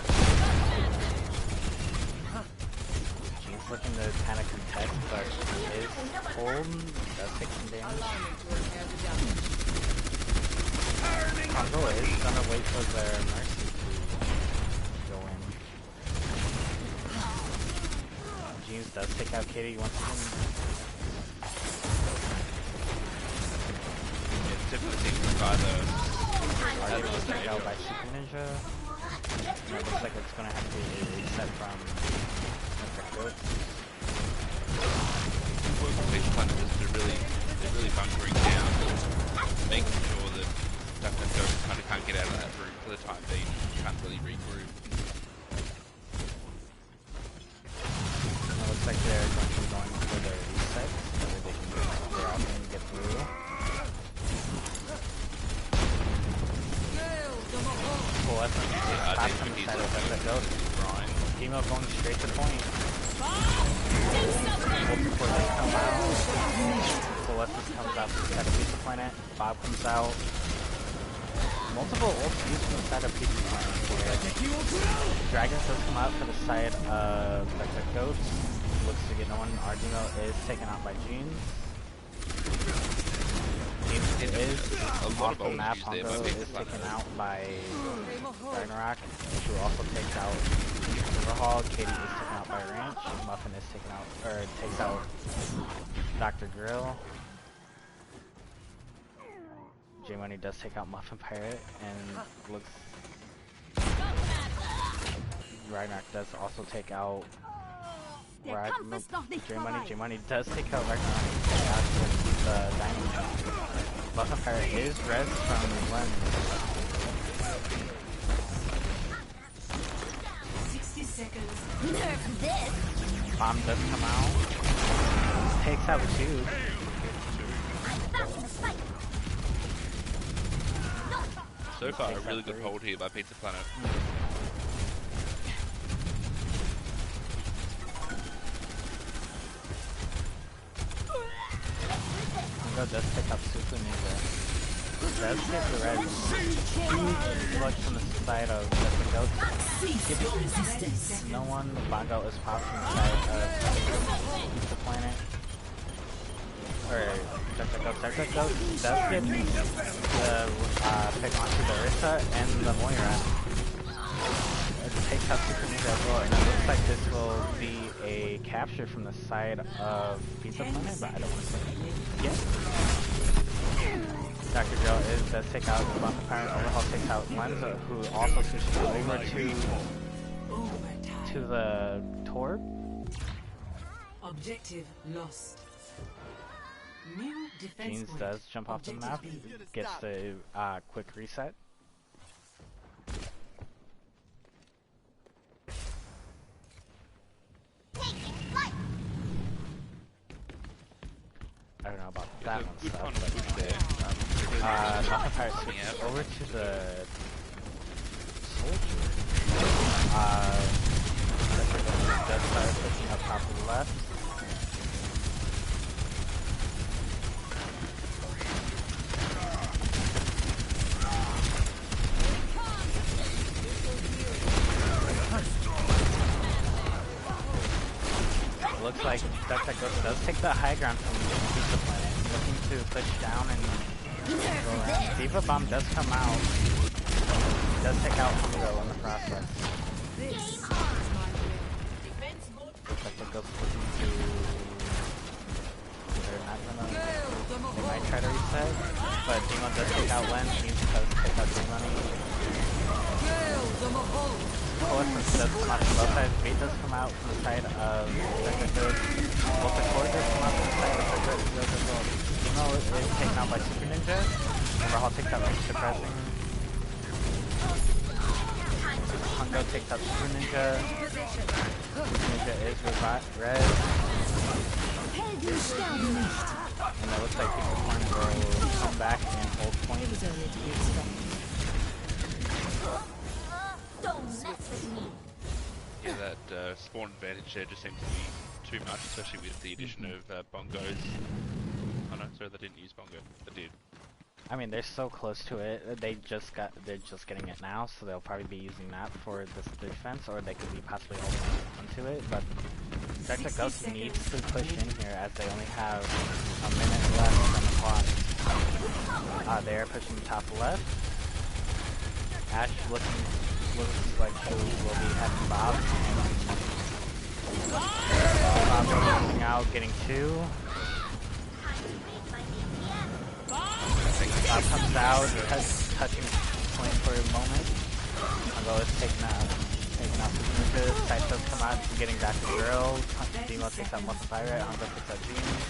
June's looking to kind of contest, but is pulled. Does take some damage. Allow me to repair the damage. Congo is gonna wait for their mercy to go in. Jeans does take out Kitty once again. It's typically seems like either Argue was taken out by Super Ninja. And it looks like it's gonna have to be a reset from Mr. Good. Pizza Planet they're really bunkering down, making sure that Dr. Ghost kind of can't get out of that room for the time being. Can't really regroup. It looks like they're going to be going for their reset so that they can clear out and get through. Cool, that's I top think from the he's side of Dr. Ghost. Brian. Emo going straight to point. Do something. Before they come out, Celestis comes out from the side of Pizza Planet. Bob comes out. Multiple ults used from the side of Pizza Planet here. Dragon does come out for the side of Dr. Goats. Looks to get no one. Arduino is taken out by Jeans. Jeans is A lot off of the map. ults used there by Hongo Pizza is Planet. taken out by Ragnarok, who also takes out Overhaul. Katie is taken out by Ranch. Muffin is taken out, or takes out Dr. Grill. J Money does take out Muffin Pirate, and looks. Ragnarok does also take out. J Money does take out Ragnarok and take out the Diamond. Muffin Pirate is res from Lens. 60 seconds. Nerf this. Bomb does come out. Takes out two. Back in the fight. So far, a really good hold here by Pizza Planet. Hongo does pick up Super Ninja. Does get the red. Huge look from the side of the goats. No one. Bongo is popped from the side of the planet. Or Dr. Goats does get the pick onto the Orisa and the Moira. It takes out Super Ninja as well, and it looks like this will be a capture from the side of Pizza Planet, but I don't want to say it yet. Dr. Joe does take out the Buff Pirate. Overhaul takes out Lenza, who also switches over to the Torb. Objective lost. New defense Jeans point. does jump off the map, Objective B. gets the quick reset. I don't know about that one Good stuff, fun but push there. Muffin Pirate switches over to the soldier. Does start pushing up top of the left. Looks like DuckDuckGo does take the high ground from Pizza Planet, looking to push down and go around. Diva Bomb does come out, does take out Hongo in the process. DuckDuckGo's looking to... They're not gonna... They might try to reset, but Demo does take out Len, Jeans does take out Money. Coalescence does come out from both sides. Bait does come out from the side of DuckDuckGo. Both the core does come out from the side of DuckDuckGo as well. Demo is taken out by Super Ninja. Overhaul takes out Reach Suppressing. Hongo takes out Super Ninja. Super Ninja is red. And it looks like Pizza Planet will come back and hold point. Don't mess with me. Yeah, that spawn advantage there just seems to be too much, especially with the addition of bongos. Oh no, sorry, they didn't use bongo. They did. I mean, they're so close to it. They're just getting it now, so they'll probably be using that for this defense, or they could be possibly holding onto it. But DuckDuckGo needs to push in here, as they only have a minute left on the clock. They're pushing top left. Ash looks like she will be having Bob. Bob coming out, getting 2. Bob comes out, touching point for a moment. Hongo is taking out the images. Sight does come out, getting back to Girl. Demo takes out Muffin Pirate. Hongo takes out Jeans.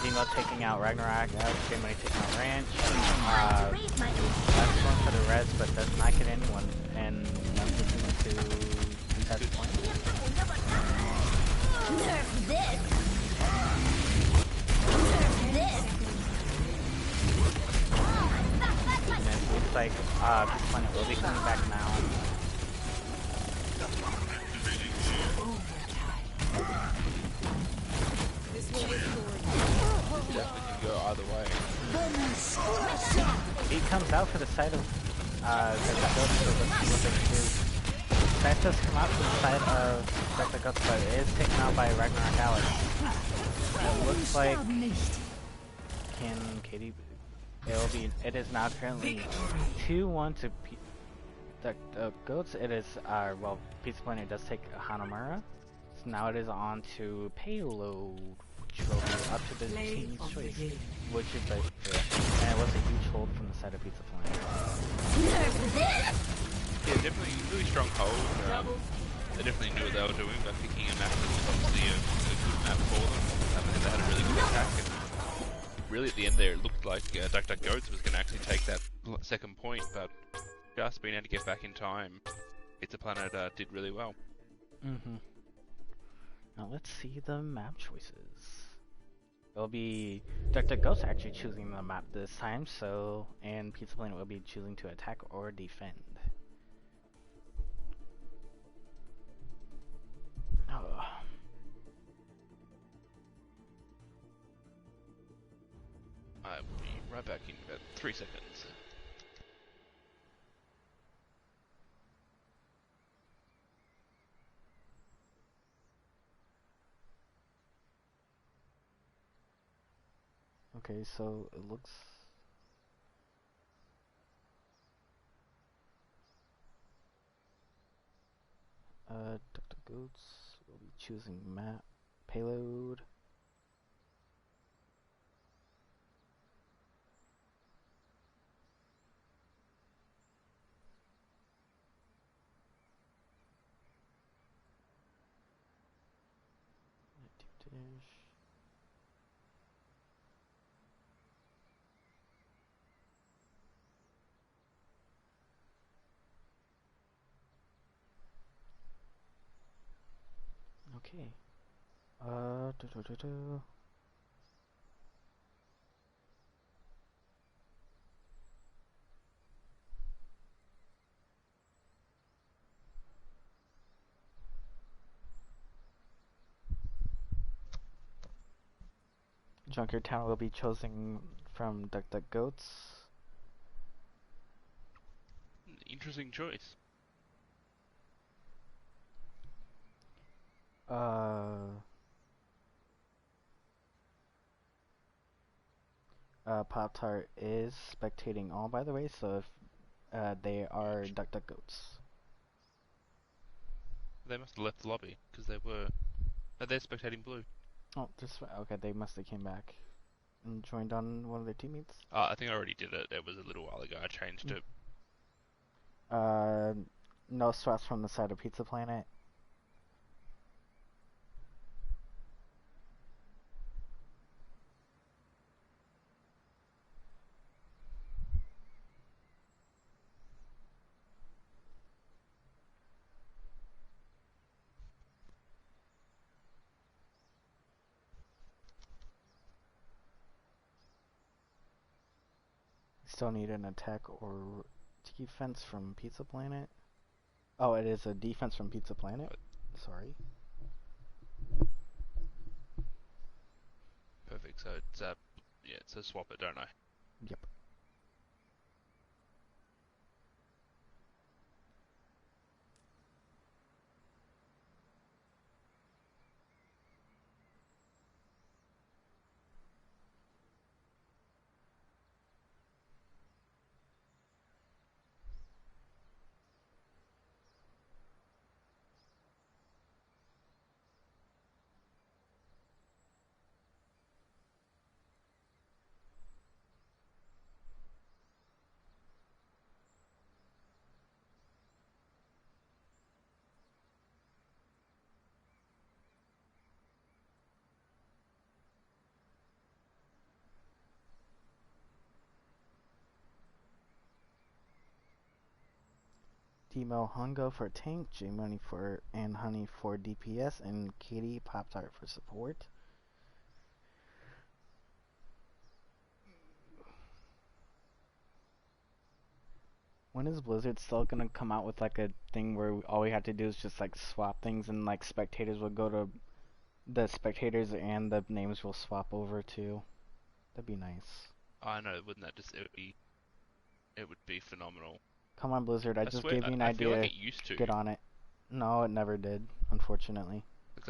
Demo taking out Ragnarok. J-Money taking out Ranch. That's going for the res, but does not get anyone. And I'm looking to test point. Nerf this. Nerf this. And it looks like Pizza Planet will be coming back now. This will restore Definitely can go either way. Beat comes out for the side of DuckDuckGo, so let's see what they can do. Sight does come out from the side of DuckDuckGo, but it is taken out by Ragnarok Alex. It looks like can Katie... It is now currently 2-1 to DuckDuckGo. It is, well, Pizza Planet does take Hanamura. So now it is on to Payload, which will be up to the team's choice. Which is and it was a huge hold from the side of Pizza Planet. Yeah, definitely really strong hold. They definitely knew what they were doing by picking a map that was obviously a good map for them. I think they had a really good attack. And really, at the end there, it looked like DuckDuckGo was going to actually take that second point, but just being able to get back in time, Pizza Planet did really well. Now let's see the map choices. It'll be DuckDuckGo actually choosing the map this time, and Pizza Planet will be choosing to attack or defend. Oh. I will be right back in about 3 seconds. Okay, so it looks... DuckDuckGo will be choosing map, payload. Okay. Do do do do. Junker Town will be chosen from DuckDuckGoats. Interesting choice. Pop-Tart is spectating all, by the way, so if they are Huge. DuckDuckGoats. They must have left the lobby because they were. Oh, they're spectating blue. Oh, okay, they must have came back and joined on one of their teammates. I think I already did it. It was a little while ago. I changed it. No swaps from the side of Pizza Planet. Still need an attack or defense from Pizza Planet. Oh, it is a defense from Pizza Planet. Sorry. Perfect. So it's yeah. So swap it, don't I? Yep. Demo Hungo for tank, J Money for and Honey for DPS, and Katie Pop-Tart for support. When is Blizzard still gonna come out with like a thing where all we have to do is just like swap things and like spectators will go to the spectators and the names will swap over too? That'd be nice. I know. Wouldn't that just it would be phenomenal. Come on, Blizzard, I I just swear. gave you an I feel like idea. it used to. Get on it. No, it never did, unfortunately.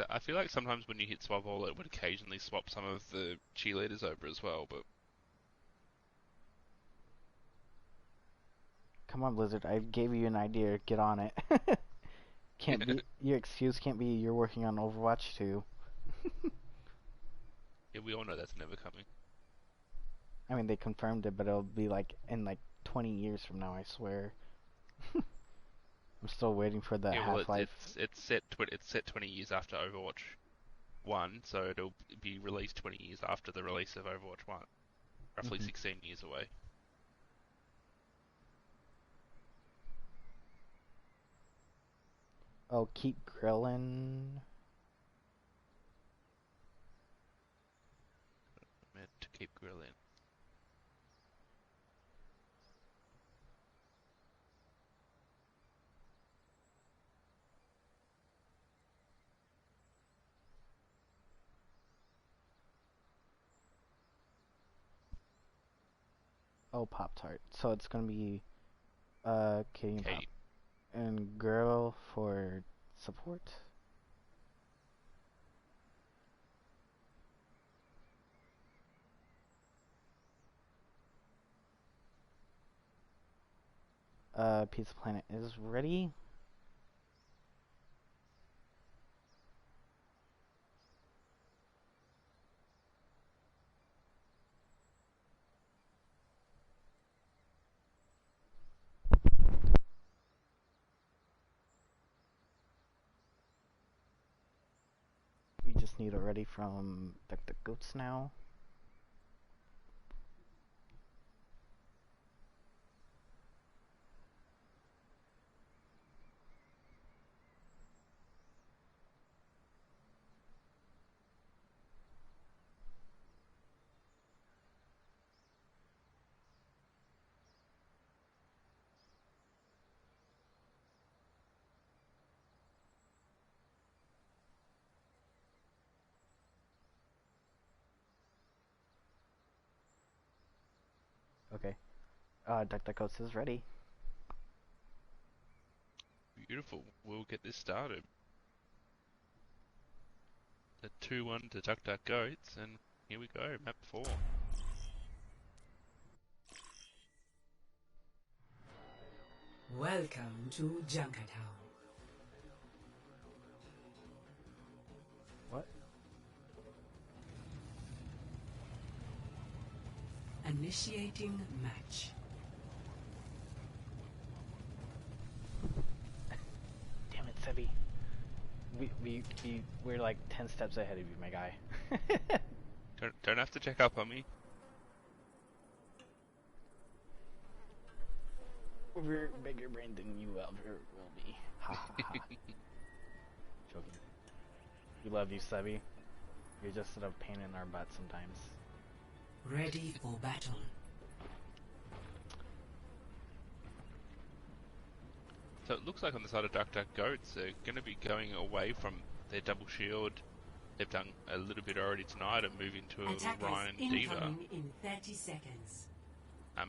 I feel like sometimes when you hit swap all, it would occasionally swap some of the cheerleaders over as well. But Come on, Blizzard, I gave you an idea. Get on it. Can't be your excuse. Can't be you're working on Overwatch 2. yeah, we all know that's never coming. I mean, they confirmed it, but it'll be like in like 20 years from now, I swear. I'm still waiting for the Yeah, well, Half-Life. it's set 20 years after Overwatch 1, so it'll be released 20 years after the release of Overwatch 1, roughly 16 years away. Oh, keep grilling. Meant to keep grilling. Oh, Pop-Tart. So it's gonna be Katie and Pop Katie. and Girl for support. Pizza Planet is ready. We just need it ready from the goats now. Dr. Ghost is ready. Beautiful. We'll get this started. The 2-1 to Duck Duck Goats, and here we go, map 4. Welcome to Junkertown. What? Initiating match. Damn it, Sebi. We're like 10 steps ahead of you, my guy. Don't have to check up on me. We're bigger brain than you ever will be. Ha ha ha. Joking. We love you, Sebi. You're just a pain in our butt sometimes. Ready for battle. So it looks like on the side of Duck Duck Goats, they're going to be going away from their double shield. They've done a little bit already tonight and moving to a Attackers Ryan Diva, incoming in 30 seconds.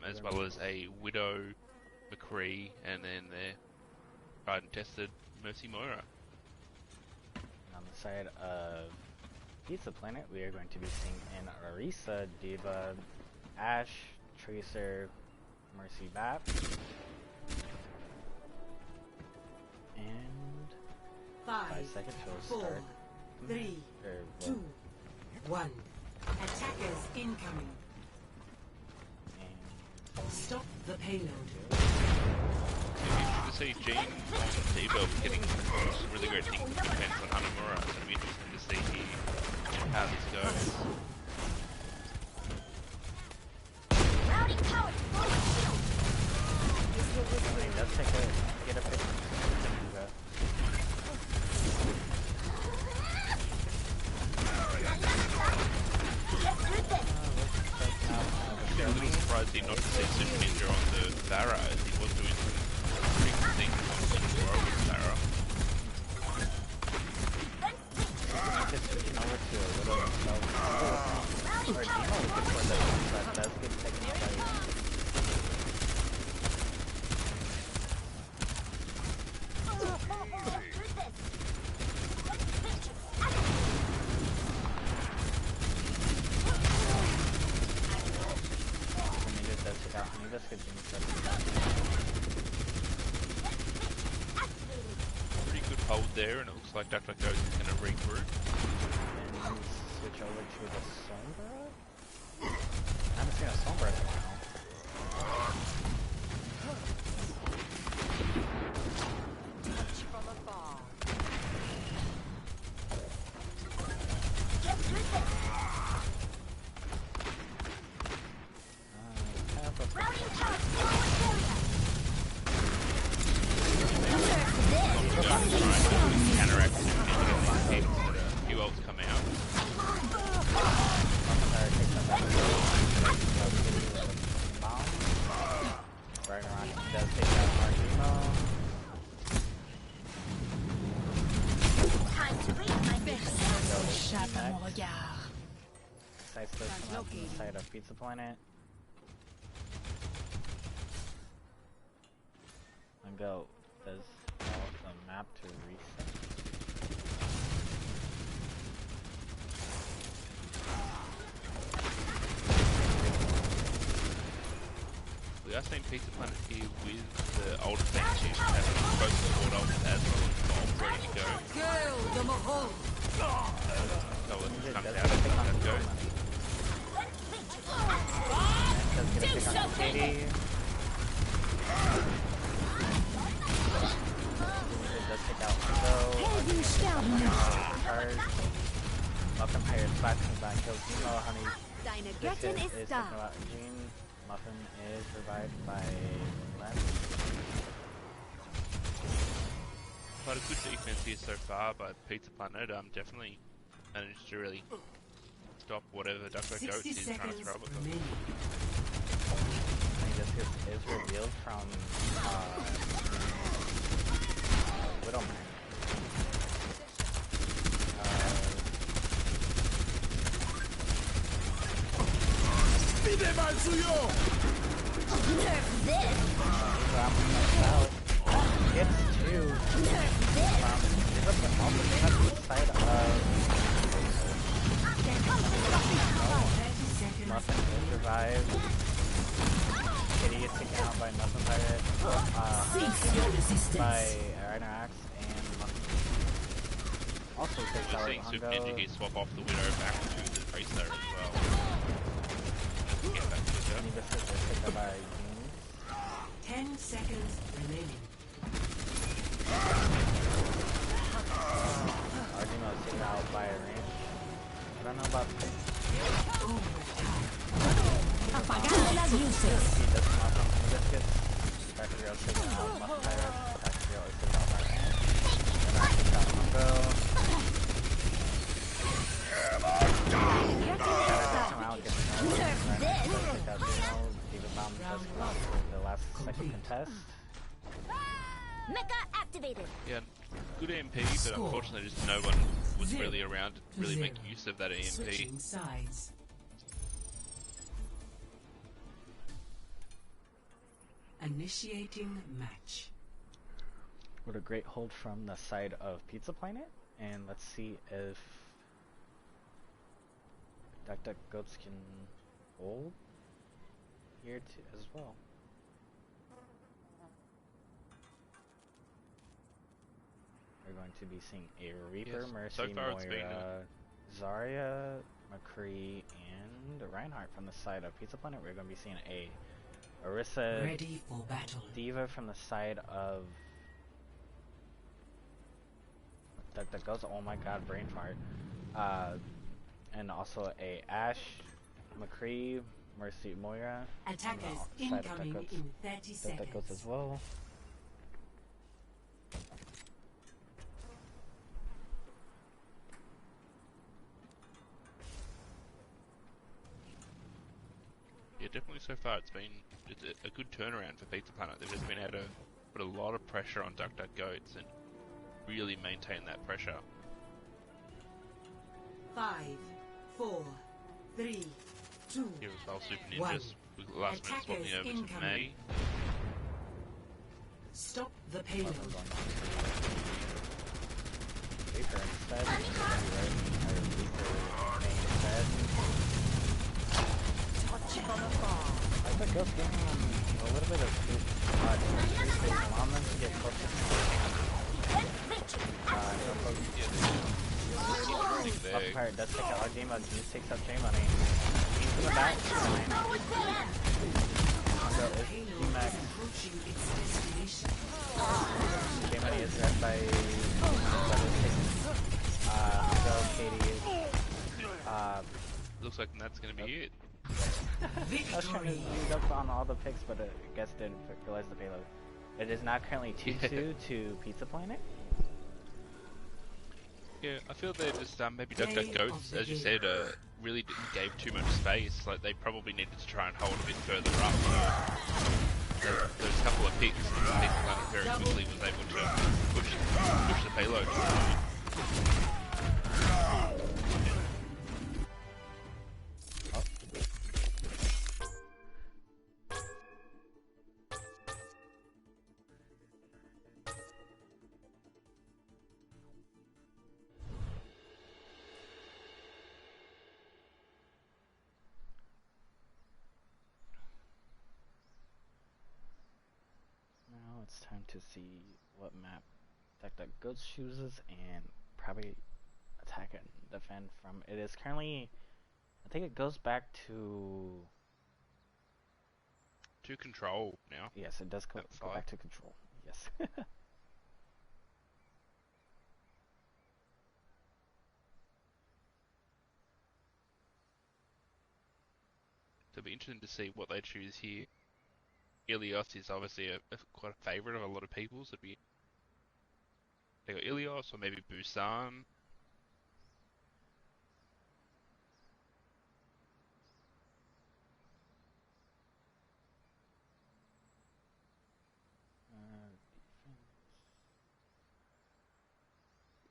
as well as a Widow, McCree, and then their tried and tested Mercy Moira. And on the side of Pizza Planet, we are going to be seeing in Orisa, Diva, Ash, Tracer, Mercy Bap, and 5 seconds till 4, start. 3, Or, 2, 1. Attackers incoming. and Stop the payload. To see Jean on Diva getting some really great things depends on Hanamura. It's going to be interesting to see how this goes. Routing power. let's get a picture. I'm a little surprised not to see Super Ninja on the Barra as he was doing some pretty good things on the road with Barra. Just switching over to a little himself. Or Demo is good for that does get taken out by Pretty good hold there, and it looks like Duck Duck Goes is going to regroup. and switch over to the Sombra. I haven't seen a Sombra in a while. From afar. Counteract and get a few ults come out. Right around, he does take out Martino. Time to read my Échappe à mon regard. Side slip from out from the side of Pizza Planet. And go. Does all the map to reset. We are seeing Pizza Planet here with the older tanks used having both support ults as well as bombs ready to go. Kill the Mahal. So it comes out of Duck Duck Goes. Does get a pick on Katie. It does take out Ringo. Charge. Welcome here. Back to back. Kills Nemo. Honey. Deine This Göttin hit ist is da. taken out Jean. Muffin is revived by Len. Quite a good defense here so far by Pizza Planet. Definitely managed to really stop whatever Duck Duck Goes 60 is trying to seconds throw at them. remaining. I think this is revealed from Widowman. Wieder mal zu Jo! out. Gets two. Is up the also cut the side of 30 seconds Muffin will survive. Kitty gets taken out by Muffin Pirate, Cease your resistance. by Rider Axe, and Muffin also takes We're out seeing Super Hongo. Ninja here swap off the Widow back to the Priest there as well. Get back to the turn. Nibus is taken out by Yumi. 10 seconds remaining. Arjuna is taken out by a range. I don't know about the Apagando las luces. he does not from Nibus gets. Factorio is taken out by Pirate. Factorio is taken out by range. And I take out Hongo. Come out, gets no. Take out Dino. Diva Bomb just lost the last second contest. Mecha activated. Yeah, good EMP, but Score. unfortunately just no one was 0 really around to really make use of that EMP. Switching sides. Initiating match. What a great hold from the side of Pizza Planet. And let's see if Duck Goats can hold here too as well. We're going to be seeing a Reaper, Yes, Mercy, so far it's been, Moira, Zarya, McCree, and Reinhardt from the side of Pizza Planet. We're going to be seeing a Orisa Ready for battle. Diva from the side of Duck Goats. Oh my god, brain fart. And also a Ash, McCree, Mercy, Moira. Attackers Side of incoming Duck Goats. in 30 Duck Goats seconds. as well. Yeah, definitely so far it's a good turnaround for Pizza Planet. They've just been able to put a lot of pressure on Duck Goats and really maintain that pressure. 5, 4, 3, 2. Here as well, Super One. Ninjas with the last minute swapping Attackers over to incoming. May. Stop the payload. Reaper instead. Reaper I think Ghost giving them a little bit of space allow them to get closer Think Up there. Pirate does take out Ardima, Juice takes out J-Money. He's in the back, fine. Hongo is G-Max. Approaching its destination. J-Money is read by Hongo, Katie. Looks like that's going to be it. I was trying to Victory. read up on all the picks, but I guess didn't realize the payload. It is now currently 2-2 to Pizza Planet. Yeah, I feel they're just maybe Duck Goats, as you said, really gave too much space. Like they probably needed to try and hold a bit further up. Those couple of picks, Pizza Planet very quickly was able to push the payload. Now it's time to see what map Duck Goats chooses and probably attack and defend from. It is currently, I think it goes back to, To control now. yes, it does go At back five. to control. Yes. It'll be interesting to see what they choose here. Ilios is obviously quite a favourite of a lot of people, so it'd be they got Ilios or maybe Busan.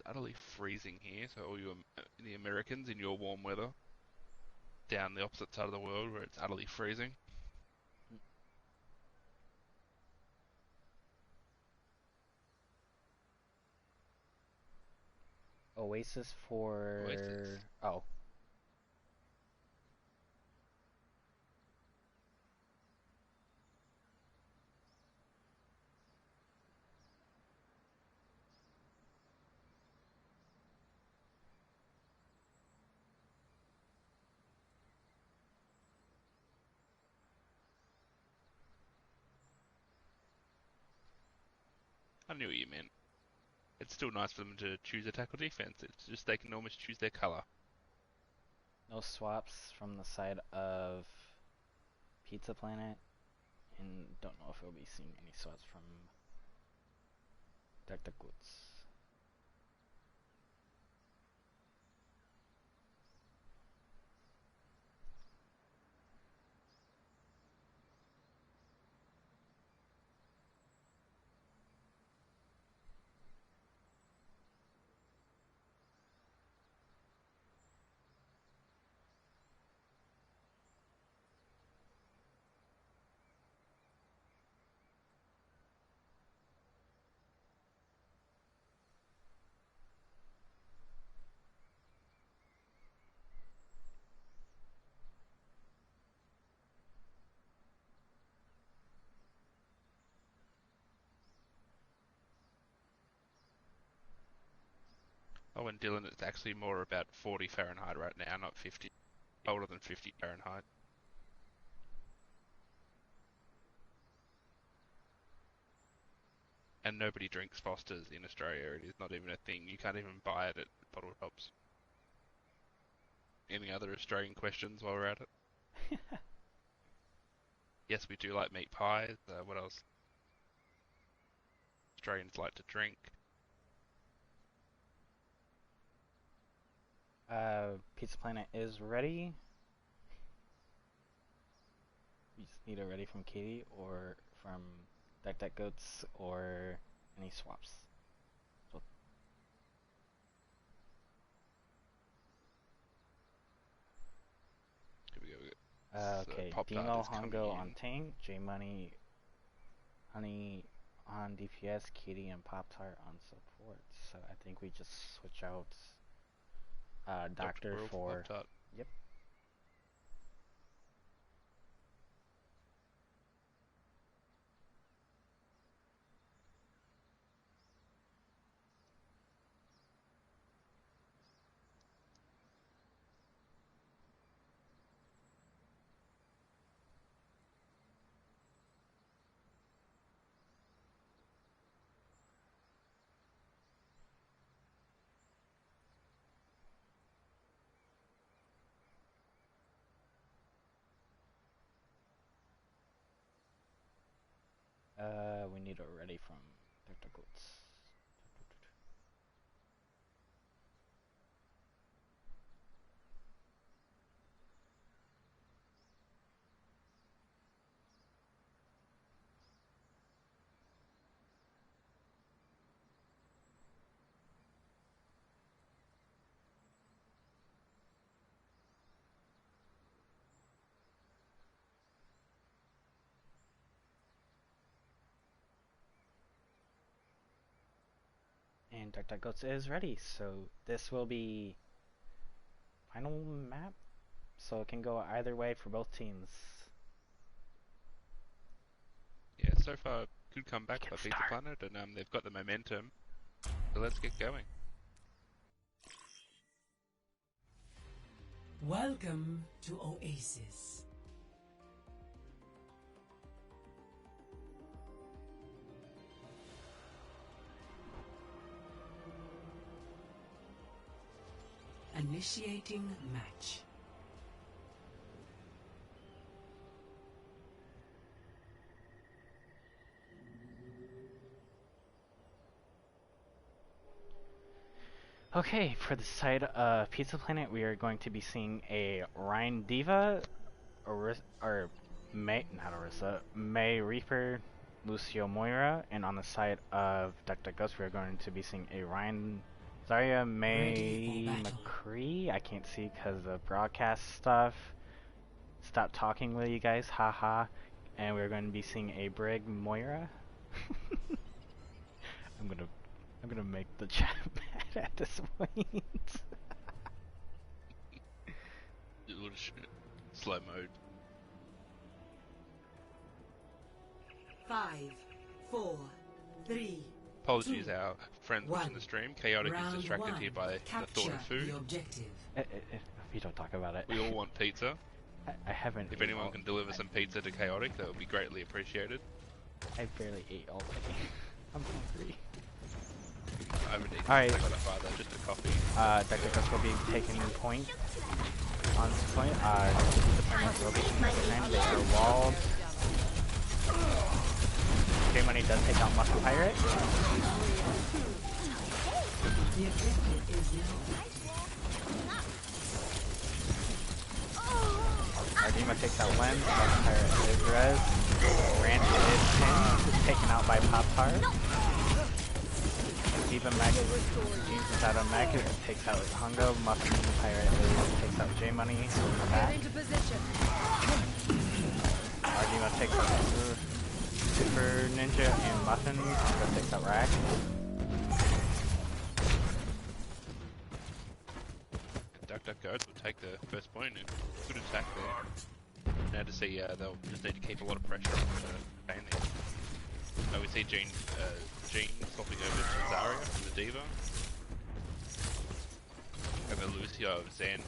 Utterly freezing here, so all you the Americans in your warm weather, down the opposite side of the world where it's utterly freezing. Oasis for... Oasis. Oh. I knew what you meant. It's still nice for them to choose attack or defense. It's just they can almost choose their color. No swaps from the side of Pizza Planet. And don't know if we'll be seeing any swaps from Dr. Goods. Oh, and Dylan, it's actually more about 40 Fahrenheit right now, not 50. Colder than 50 Fahrenheit. And nobody drinks Foster's in Australia. It is not even a thing. You can't even buy it at bottle shops. Any other Australian questions while we're at it? Yes, we do like meat pies. What else? Australians like to drink. Pizza Planet is ready. We just need a ready from Katie or from Duck Goats or any swaps. So, Here we go. okay, Pop-Tart Demo is coming Hongo in. on tank, J Money, Honey on DPS, Katie and Pop Tart on support. So I think we just switch out Doctor Boyle for. Pop-Tart. Yep. We need a ready from Dr. Goats. And Dr. Goats is ready, so this will be final map, so it can go either way for both teams. Yeah, so far, good comeback by Pizza Planet, and they've got the momentum. So let's get going. Welcome to Oasis. Initiating match. Okay, for the side of Pizza Planet, we are going to be seeing a Rhine Diva, or May, not Orisa, May Reaper, Lucio Moira, and on the side of Dr. Ghost, we are going to be seeing a Ryan Zarya Ready May for battle. McCree. I can't see because of broadcast stuff. Stop talking with you guys, haha. And we're going to be seeing a Brig Moira. I'm gonna I'm gonna make the chat mad at this point. Slow mode. 5, 4, 3. Apologies, 2, our friends watching the stream. Chaotic is Round distracted 1. here by the Capture thought of food. the objective. We don't talk about it. We all want pizza. I haven't. If ate anyone all- can deliver some pizza to Chaotic, that would be greatly appreciated. I barely ate all day. I'm hungry. I haven't eaten Alright. anything like that, just a coffee. Dr. Gus will be taking point on this point. The opponent will be concerned. They are walled. J-Money does take out Muscle Pirate. The objective is now Ardima takes out Lens. Muscle Pirate is res. Ranch is pinned. Taken out by Pop Tart. Diva Mech uses out a mech, takes out Hungo. Muscle Pirate takes out J-Money. Back. Into position. Ardima takes out Super Ninja and Muffin. Hungo takes out Rack. DuckDuckGo will take the first point and good attack there. Now to see, they'll just need to keep a lot of pressure on the Bane there. We see Jean swapping over to Zarya from the Diva. And then Lucio of Lan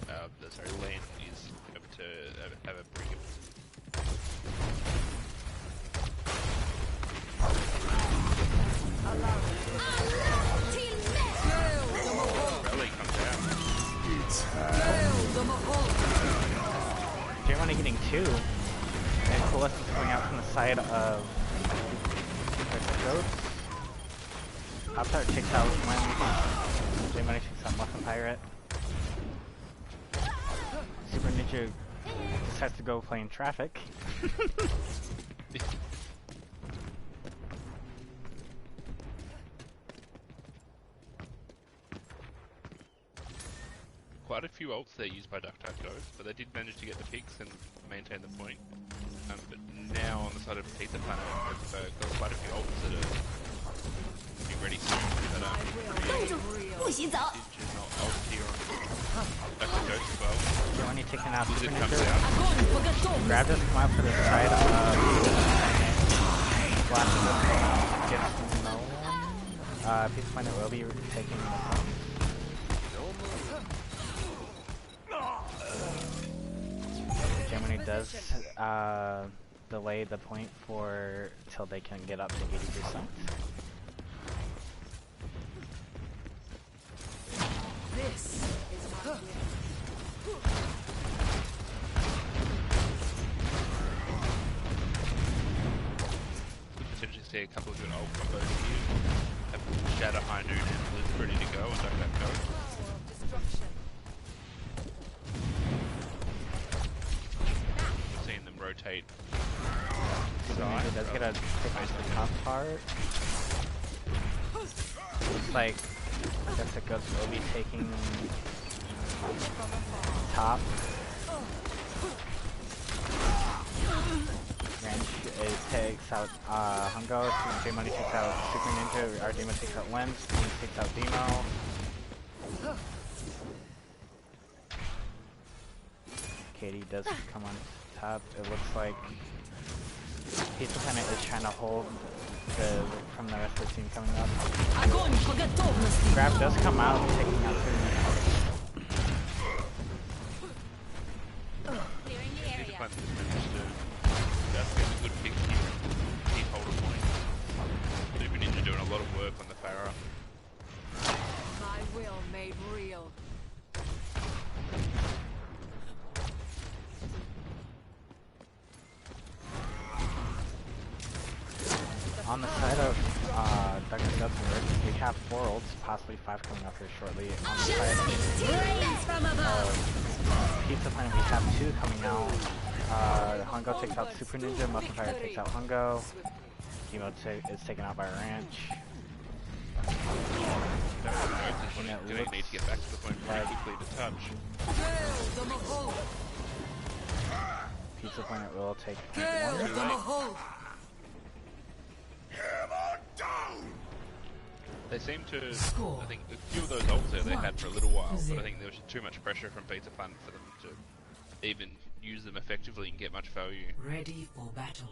is over to have a pretty good. Rally comes out. J-Money getting 2. And Coalescence coming out from the side of Ghost. Pop-Tart takes out Lens. J-Money takes out Muffin Pirate. Super Ninja decides to go playing Traffic. Quite a few ults there used by DuckDuckGo, but they did manage to get the picks and maintain the point. But now on the side of Pizza Planet, they've got quite a few ults that are be ready soon. But 不洗澡。 not ults here on DuckDuckGo as well. J-Money taking out Super Blizzard comes Ninja. out. Grab does come out for the side of Blast gets no one. Pizza Planet will be taking the point. Germany does delay the point for till they can get up to 80%. This is my Could potentially see a couple of good ult combos here. Have Shadow High Noon and Blitz ready to go on DuckDuckGo. power of destruction. Seeing them rotate. Germany does get a pick off the top part. Looks like I guess it goes will be taking top. Ranch takes out Hungo, J-Money takes out Super Ninja, Ardima takes out Lens, Team takes out Demo. Katie does come on top. It looks like Pizza Planet is trying to hold the from the rest of the team coming up. Огонь по готовности. Grab does come out, taking out Super Ninja. Clearing the Pizza area. Planet just managed to just get a good pick here. Keep hold of point. Super Ninja doing a lot of work on the Pharah. My will made real. On the side of Dr. Gutsworth, we have 4 ults, possibly 5 coming up here shortly. On the side of Pizza Planet, we have 2 coming out. Hungo takes out Super Ninja, Muffin Fire takes out Hungo. Demo is taken out by Ranch. And it Gonna need to get back to the point pretty quickly to touch. The Mahol. Pizza Planet will take Kill one. the Mahol. They seem to, Score. I think, a few of those ults there they had for a little while, but 1-0. I think there was too much pressure from Pizza Planet for them to even use them effectively and get much value. Ready for battle.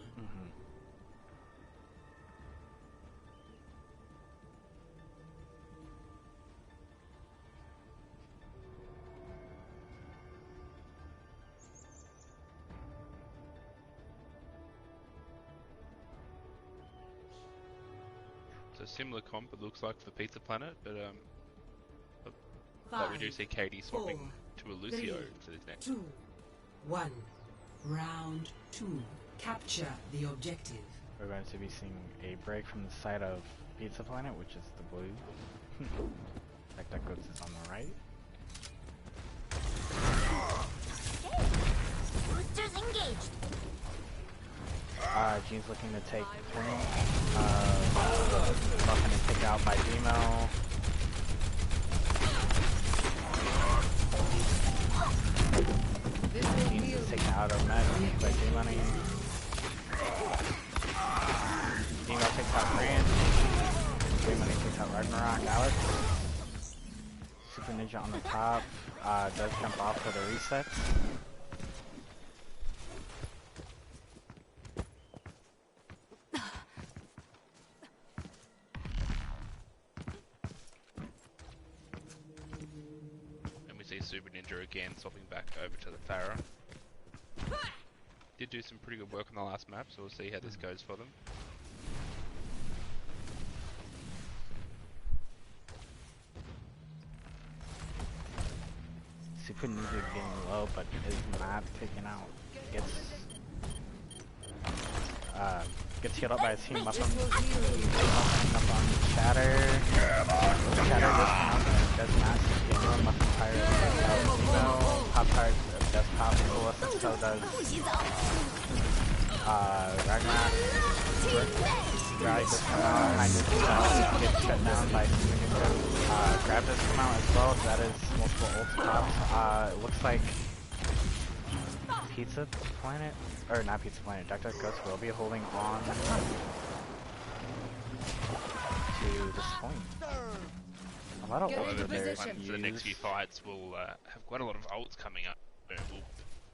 So similar comp it looks like for Pizza Planet, but we do 5, see Katie swapping 4, to a Lucio 3, for this next. 2, 1. Round 2. Capture the objective. We're going to be seeing a break from the side of Pizza Planet, which is the blue. That goes is on the right. Boosters engaged. Jean's looking to take point. Buffing and take out by Demo. Jean's is taken out of Med by J-Money. Demo takes out Grant. J-Money takes out Ragnarok. Alex. Super Ninja on the top. Does jump off for the reset. Super Ninja again, swapping back over to the Pharah. Did do some pretty good work on the last map, so we'll see how this goes for them. Super Ninja getting low, but is not taken out. Gets healed up by his team. Muffin up on Shatter. Shatter does come out and does not get anyone. Muffin Fire takes out Nemo. Pop Tart does pop Coolest, so does Ragnarok. Rally does come out. Behind this gets shut down by Super Ninja. Grab does come out as well. That is multiple ult pops. It looks like Pizza Planet, or not Pizza Planet, Dr. Ghost will be holding on to this point. A lot of Get ults into are there position. to For the next use. few fights, we'll have quite a lot of ults coming up. We'll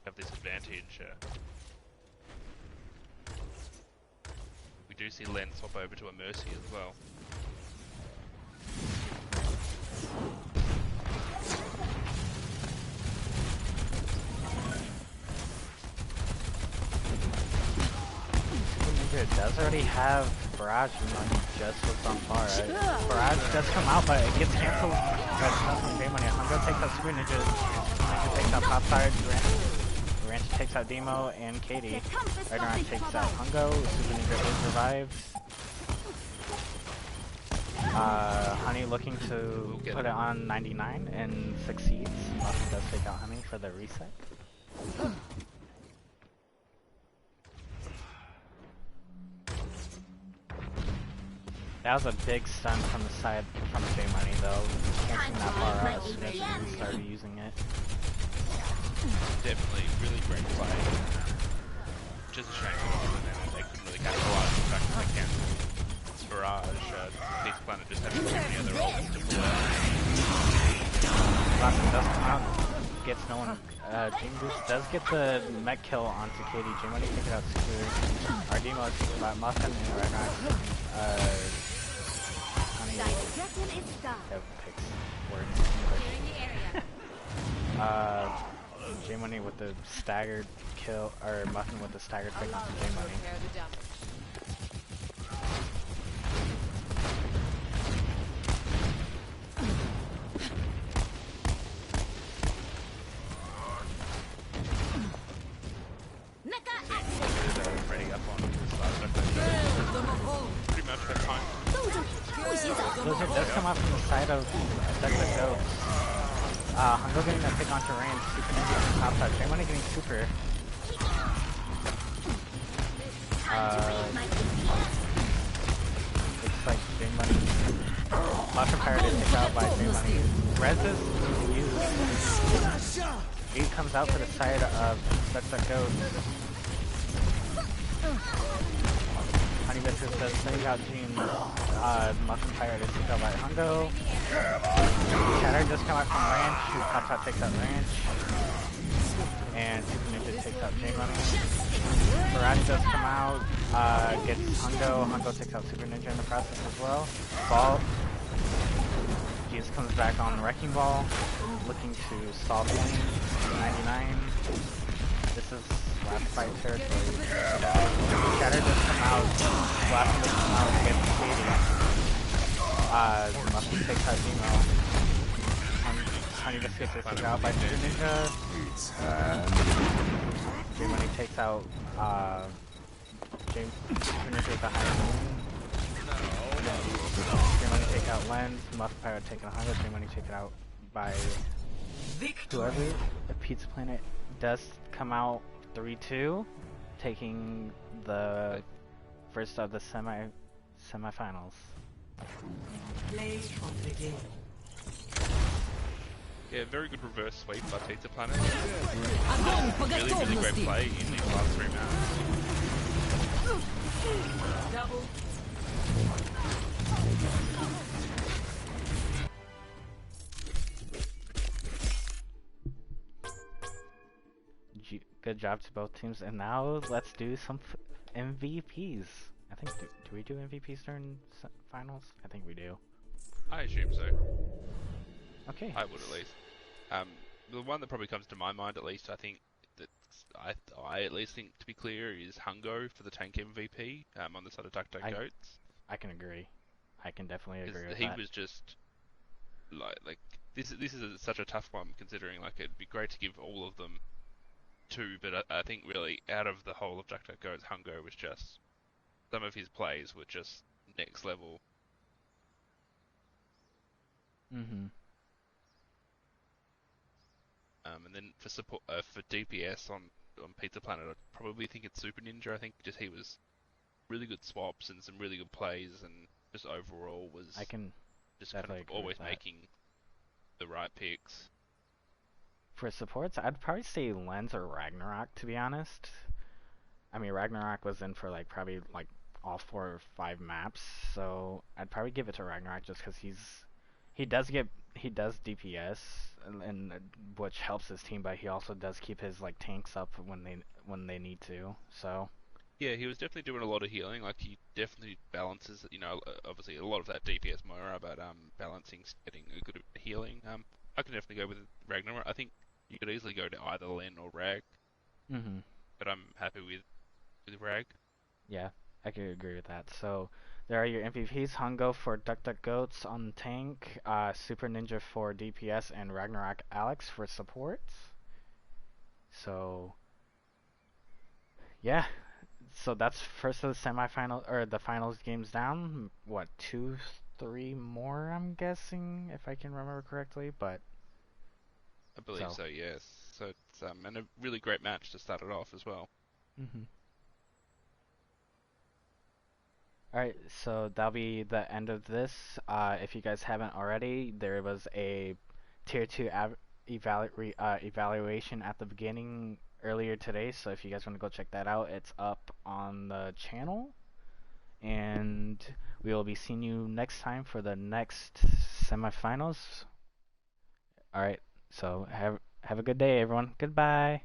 have this advantage. We do see Len swap over to a Mercy as well. It does already have Barrage, and like just what's on far, right? Barrage does come out, but it gets cancelled by the stuff from J-Money. Hungo takes out Super Ninja. Ninja takes out Pop Tart. Ranch takes out Demo and Katie. Ragnarok takes out Hungo. Super Ninja is revived. Honey looking to put it on 99 and succeeds. Muffin does take out Honey for the reset. That was a big stun from the side from J-Money though. Canceling that far out as soon as we started using it. Definitely really great play. Just a shame that they couldn't really capitalize on the fact that they cancelled Barrage. Pizza Planet just had too many other options to pull out. Last one does come out, gets no one. Team Boost does get the mech kill onto Katie. J-Money pick it out super. Our demo is Muffin and Ragnarok. Honey picks words. J-Money with the staggered kill, or Muffin with the staggered pick onto J-Money. Repair the damage. Already up on this last episode. Pretty much that time. Blizzard does come out from the side of DuckDuckGo. Hungo getting that pick onto range. Super Ninja on the top side. J-Money getting super. Looks like J-Money. Monster Pirate is picked out by J-Money. Res is used. 8 comes out for the side of DuckDuckGo. Honey Biscuit does take out Jean's Muscle Pirate is taken out by Hundo. Shatter just come out from range, who pops out takes out range. And Super Ninja takes out Jane Running. Barrage does come out, gets Hundo. Hundo takes out Super Ninja in the process as well. Ball. Jesus comes back on Wrecking Ball, looking to solve lane. 99. This is last fight territory. Shatter does come out, Blast does come out against Katie. Muscle takes out Zemo. Honey Biscuit is taken out by Super Ninja. J-Money takes out, Super Ninja with the high moon. J-Money take out Lens, Muscle Pirate taking 100, J-Money taken out by whoever. The Pizza Planet does come out 3-2, taking the first of the semifinals. Play of the game. Yeah, very good reverse sweep by Pizza Planet. Огонь по Really, really great готовности. play in these last 3 rounds. Double. Good job to both teams, and now let's do some MVPs. I think, do we do MVPs during finals? I think we do. I assume so. Okay. I would at least. The one that probably comes to my mind, at least, I think that I at least think to be clear is Hungo for the tank MVP on the side of Duck Goats. I can agree. I can definitely agree with He that. was just like this is such a tough one, considering like it'd be great to give all of them 2, but I think really out of the whole of Duck Goats, Hungo was just, some of his plays were just next level. Mm-hmm. And then for support for DPS on Pizza Planet, I'd probably think it's Super Ninja. I think just he was really good swaps and some really good plays, and just overall was I can just kind of definitely agree always with that. making the right picks. For supports, I'd probably say Lens or Ragnarok, to be honest. I mean, Ragnarok was in for like probably like all 4 or 5 maps, so I'd probably give it to Ragnarok just because he does DPS and which helps his team, but he also does keep his like tanks up when they need to. So Yeah, he was definitely doing a lot of healing. Like he definitely balances, obviously a lot of that DPS Moira, but balancing, getting a good healing. I can definitely go with Ragnarok. I think you could easily go to either Len or Rag, mhm. but I'm happy with Rag. Yeah, I could agree with that. So there are your MVPs: Hungo for Duck Duck Goats on tank, Super Ninja for DPS, and Ragnarok Alex for supports. So yeah, so that's first of the semifinal or the finals games down. What, 2, 3 more? I'm guessing, if I can remember correctly. But I believe so, yes. So it's and a really great match to start it off as well. mhm. Alright, so that'll be the end of this. If you guys haven't already, there was a tier 2 evaluation at the beginning earlier today, so if you guys want to go check that out, it's up on the channel. And we will be seeing you next time for the next semifinals. Alright, so have a good day, everyone. Goodbye.